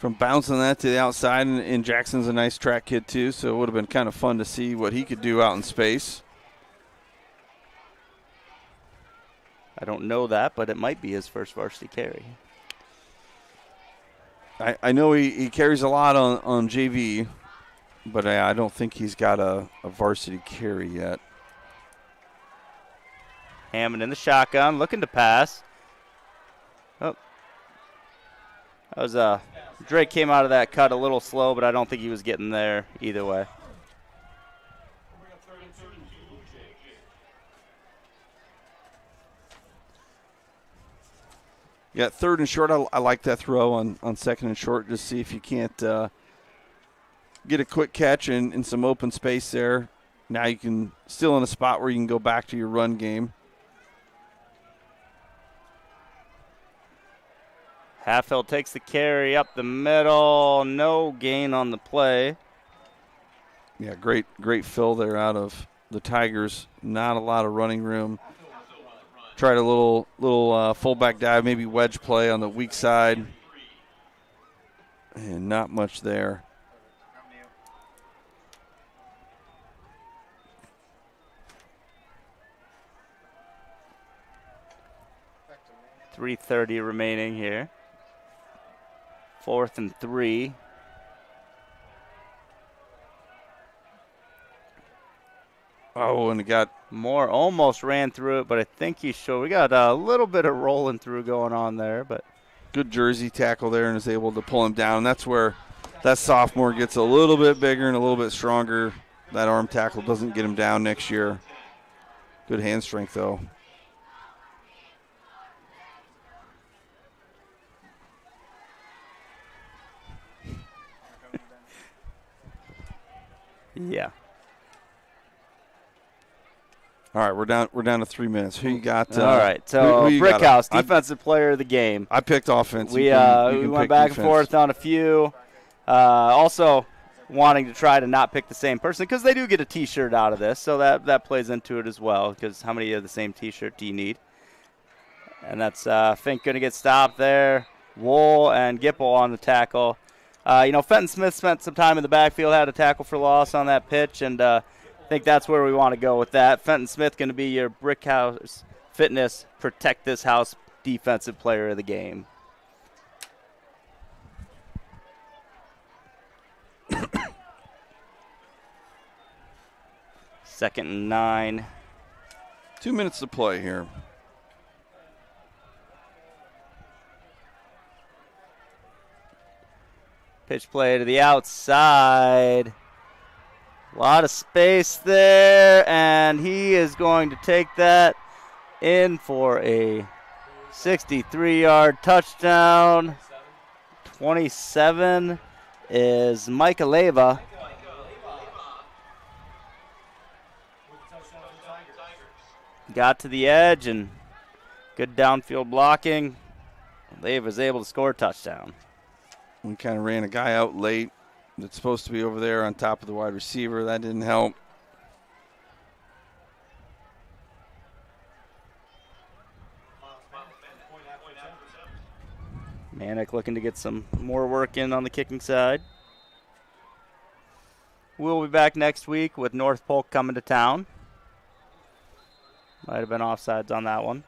bouncing that to the outside, and Jackson's a nice track kid too, so it would have been kind of fun to see what he could do out in space. I don't know that, but it might be his first varsity carry. I know he carries a lot on JV, but I don't think he's got a varsity carry yet. Hammond in the shotgun, looking to pass. Oh, that was Drake came out of that cut a little slow, but I don't think he was getting there either way. Yeah, 3rd and short. I like that throw on 2nd and short. Just see if you can't get a quick catch in some open space there. Now you can still in a spot where you can go back to your run game. Halfhill takes the carry up the middle. No gain on the play. Yeah, great fill there out of the Tigers. Not a lot of running room. Tried a little fullback dive, maybe wedge play on the weak side. And not much there. .330 remaining here. 4th and 3. Oh, and it got Moore almost ran through it, but I think he showed. We got a little bit of rolling through going on there, but good jersey tackle there and is able to pull him down. That's where that sophomore gets a little bit bigger and a little bit stronger. That arm tackle doesn't get him down next year. Good hand strength, though. Yeah. All right, we're down to 3 minutes. Who you got? All right, so who you Brickhouse, got? defensive player of the game. I picked offense. We You can went pick back defense. and forth on a few. Also wanting to try to not pick the same person because they do get a T-shirt out of this, so that plays into it as well because how many of the same T-shirt do you need? And that's Fink going to get stopped there. Wool and Gipple on the tackle. Fenton Smith spent some time in the backfield, had a tackle for loss on that pitch, and I think that's where we want to go with that. Fenton Smith going to be your Brickhouse Fitness Protect This House defensive player of the game. Second and 9. 2 minutes to play here. Pitch play to the outside. A lot of space there, and he is going to take that in for a 63-yard touchdown. 27 is Micah Leva. Got to the edge and good downfield blocking. Leva's able to score a touchdown. We kind of ran a guy out late that's supposed to be over there on top of the wide receiver. That didn't help. Manick looking to get some more work in on the kicking side. We'll be back next week with North Polk coming to town. Might have been offsides on that one.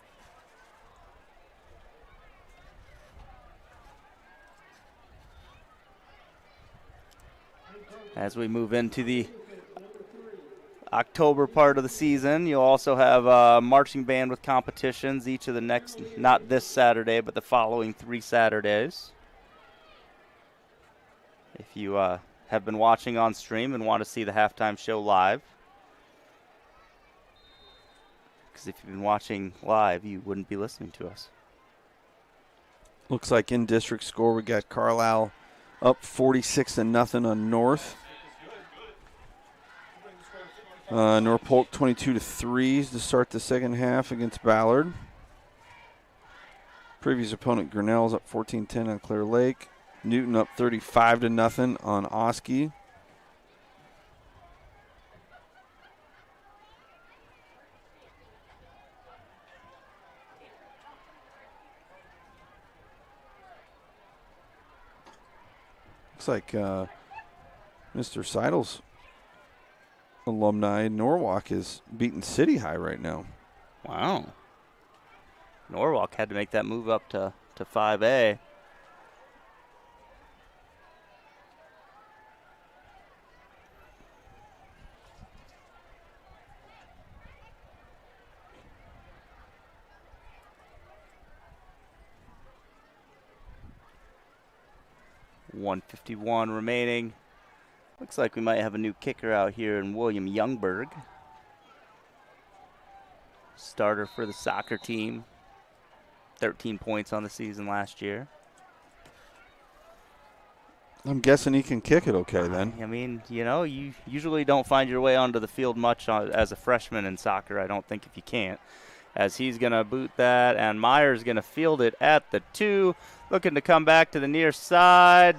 As we move into the October part of the season, you'll also have a marching band with competitions each of the next, not this Saturday, but the following 3 Saturdays. If you have been watching on stream and want to see the halftime show live, because if you've been watching live, you wouldn't be listening to us. Looks like in district score, we got Carlisle up 46-0 on North. North Polk 22-3 to start the second half against Ballard. Previous opponent Grinnell's up 14-10 on Clear Lake. Newton up 35-0 on Oski. Looks like Mr. Seidel's alumni Norwalk is beating City High right now. Wow. Norwalk had to make that move up to 5A. .151 remaining. Looks like we might have a new kicker out here in William Youngberg. Starter for the soccer team. 13 points on the season last year. I'm guessing he can kick it okay then. I mean, you know, you usually don't find your way onto the field much as a freshman in soccer, I don't think, if you can't. As he's going to boot that, and Meyer's going to field it at the 2. Looking to come back to the near side.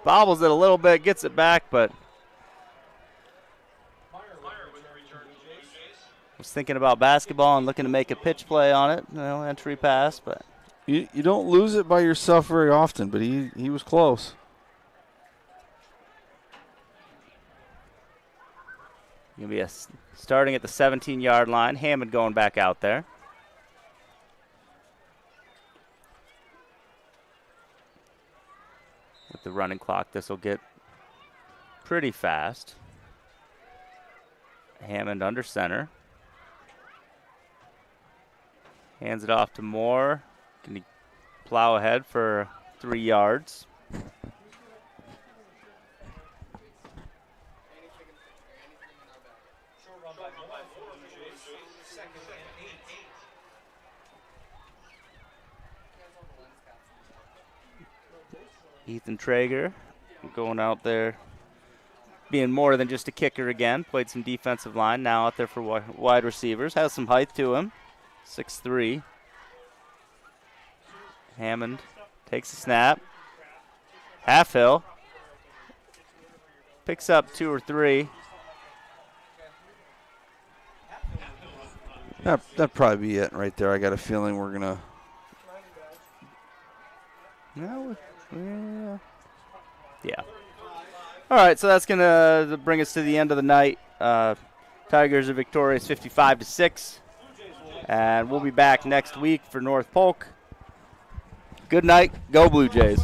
Bobbles it a little bit, gets it back, but was thinking about basketball and looking to make a pitch play on it, you know, entry pass, but you don't lose it by yourself very often, but he was close. Going to be starting at the 17-yard line. Hammond going back out there. With the running clock, this will get pretty fast. Hammond under center. Hands it off to Moore. Can he plow ahead for 3 yards? Ethan Traeger going out there, being more than just a kicker again. Played some defensive line, now out there for wide receivers. Has some height to him, 6'3". Hammond takes a snap. Halfhill picks up 2 or 3. That'd probably be it right there. I got a feeling we're going to... Yeah. All right, so that's going to bring us to the end of the night. Tigers are victorious 55-6. And we'll be back next week for North Polk. Good night. Go Blue Jays.